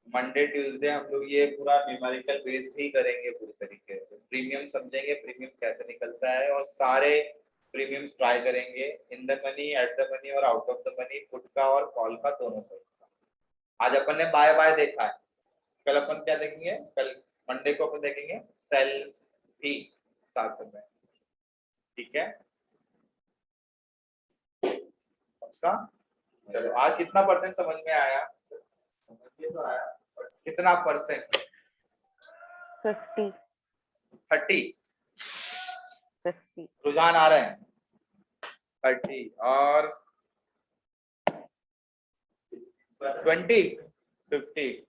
मंडे ट्यूसडे हम लोग ये पूरा न्यूमेरिकल बेस्ड ही करेंगे पूरी तरीके से। प्रीमियम समझेंगे, प्रीमियम कैसे निकलता है, और सारे प्रीमियम्स ट्राई करेंगे, in the money, at the money और out of the money, put का और कॉल का, दोनों से। आज अपन ने बाय बाय देखा है, कल अपन क्या देखेंगे? कल मंडे को अपन देखेंगे सेल भी साथ में, ठीक है? उसका चलो, आज कितना परसेंट समझ में आया? ये तो आया, कितना परसेंट? 50 30 50 रुझान आ रहे हैं। 30 और 20 50।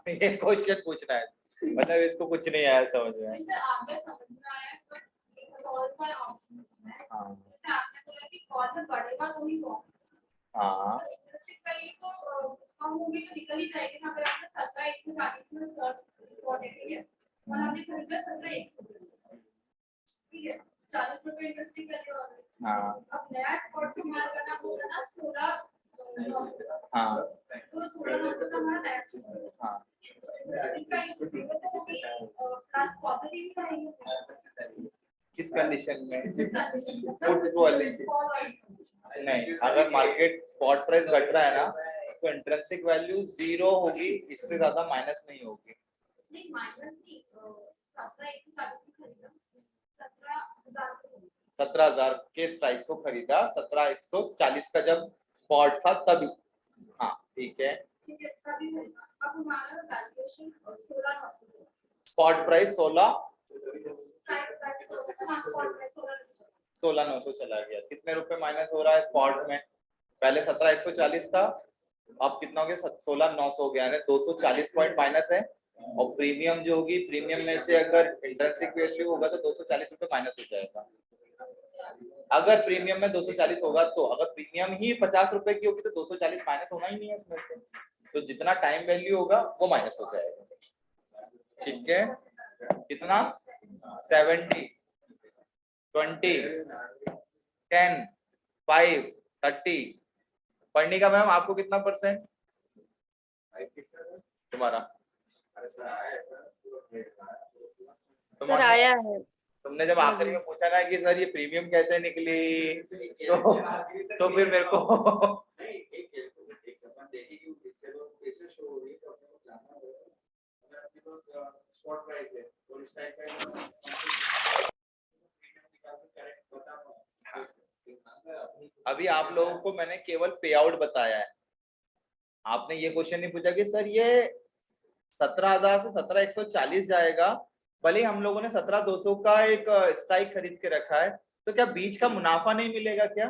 ये क्वेश्चन पूछना है, मतलब इसको कुछ नहीं आया समझ में। वैसे आपने समझ में आया, बट एक और का ऑप्शन है। हाँ जैसे आपने बोला कि कॉल में बढ़ेगा तो ही कॉल, हाँ तो इंटरेस्टिंग वैल्यू तो कम होगी तो निकल ही जाएगी ना। अगर आपने 17,140 में स्पॉट है और हमने खरीदा 17,100, ठीक है, 40 रुपए इंटरेस्टिंग वैल्यू आ गई। हाँ अब नया स्पॉट जो हमारा बना होगा ना 16,900, हाँ तो 16,900 का हमारा नया स्पॉट, हाँ। इंटरेस्टिंग वैल्यू जीरो तो होगी, प्लस पॉजिटिव ही आएगी। किस कंडीशन में? इस कंडीशन में Put वाली। कॉल वाली। नहीं, अगर मार्केट स्पॉट प्राइस घट रहा है ना, तो इंट्रिंसिक वैल्यू 0 होगी, इससे ज्यादा माइनस नहीं होगी। नहीं माइनस नहीं, 17,140 की खरीदा, 17,000 को खरीदा। 17,000 के स्ट्राइक को खरीदा, 17,140 का जब स्पॉट था तभी। हाँ ठीक है, ठीक है, तभी खरीदा। अब हमारा valuation 16,900, spot price strike price 16, हाँ स्पॉट प्राइस 16,900। 16,900 चला गया। कितने रुपए माइनस हो रहा है स्पॉट में? पहले 17,140 था, अब कितना हो गया? 16,900 हो गया, यानी 240 पॉइंट माइनस है। और प्रीमियम जो होगी, प्रीमियम में से अगर इंट्रिंसिक वैल्यू होगा तो 240 रुपए माइनस हो जाएगा। अगर प्रीमियम में 240 होगा तो, अगर प्रीमियम ही 50 रुपए की होगी तो 240 माइनस होना ही नहीं है इसमें से, तो जितना टाइम वैल्यू होगा वो माइनस हो जाएगा। ठीक है, कितना? 70 20 10 5 30। पढ़ने का मैम आपको कितना परसेंट तुम्हारा? सर आया है। तुमने जब आखिरी में पूछा ना कि सर ये प्रीमियम कैसे निकली, तो फिर मेरे को स्पॉट प्राइस है और इस टाइप का अभी आप लोगों को मैंने केवल पे आउट बताया है। आपने ये क्वेश्चन नहीं पूछा कि सर ये 17,000 से 17,140 जाएगा, भले हम लोगों ने 17,200 का एक स्ट्राइक खरीद के रखा है, तो क्या बीच का मुनाफा नहीं मिलेगा क्या?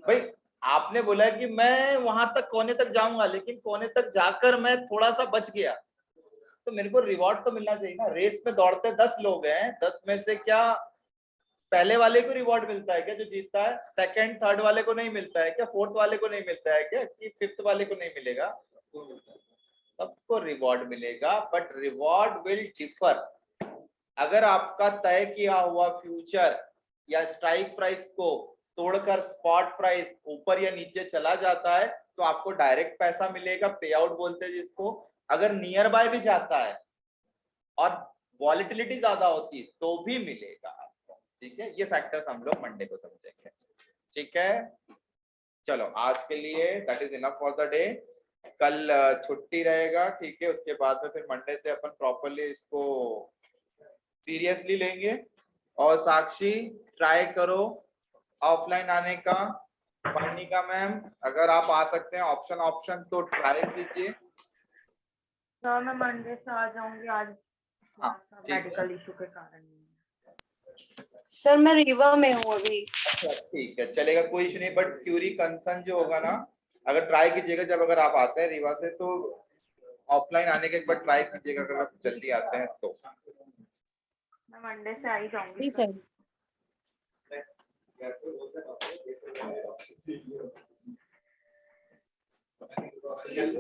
भाई आपने बोला कि मैं वहां तक कोने तक जाऊंगा, लेकिन कोने तक जाकर मैं थोड़ा सा बच गया, तो मेरे को रिवॉर्ड तो मिलना चाहिए ना। रेस में दौड़ते 10 लोग हैं, 10 में से क्या पहले वाले को रिवॉर्ड मिलता है क्या जो जीतता है? सेकंड थर्ड वाले को नहीं मिलता है क्या? फोर्थ वाले को नहीं मिलता है क्या? कि फिफ्थ वाले को नहीं मिलेगा? सबको उसको रिवॉर्ड मिलेगा, बट रिवॉर्ड विल डिफर। अगर आपका तय किया हुआ फ्यूचर या स्ट्राइक प्राइस को तोड़कर स्पॉट प्राइस ऊपर या नीचे चला जाता है तो आपको डायरेक्ट पैसा मिलेगा, पे आउट बोलते हैं जिसको। अगर नियर बाय भी जाता है और वॉलिटिलिटी ज्यादा होती है तो भी मिलेगा आपको। ठीक है, ये फैक्टर्स हम लोग मंडे को समझेंगे। ठीक है, चलो आज के लिए that is enough for the day. कल छुट्टी रहेगा, ठीक है, उसके बाद में फिर मंडे से अपन प्रॉपरली इसको सीरियसली लेंगे। और साक्षी ट्राई करो ऑफलाइन आने का, वर्णिका मैम अगर आप आ सकते हैं ऑप्शन तो ट्राई कीजिए। सर मैं मंडे से आ जाऊंगी, आज हाँ, ठीक है। मेडिकल इशू के कारण नहीं। सर मैं रीवा में हूँ अभी। अच्छा ठीक है, चलेगा, कोई इशू नहीं, बट क्यूरी कंसर्न जो होगा ना, अगर ट्राई कीजिएगा जब अगर आप आते हैं रीवा से तो ऑफलाइन आने के एक बार ट्राई कीजिएगा, अगर आप जल्दी आते हैं तो। मैं मंडे से आ ही जाऊंगी जी सर। Yeah.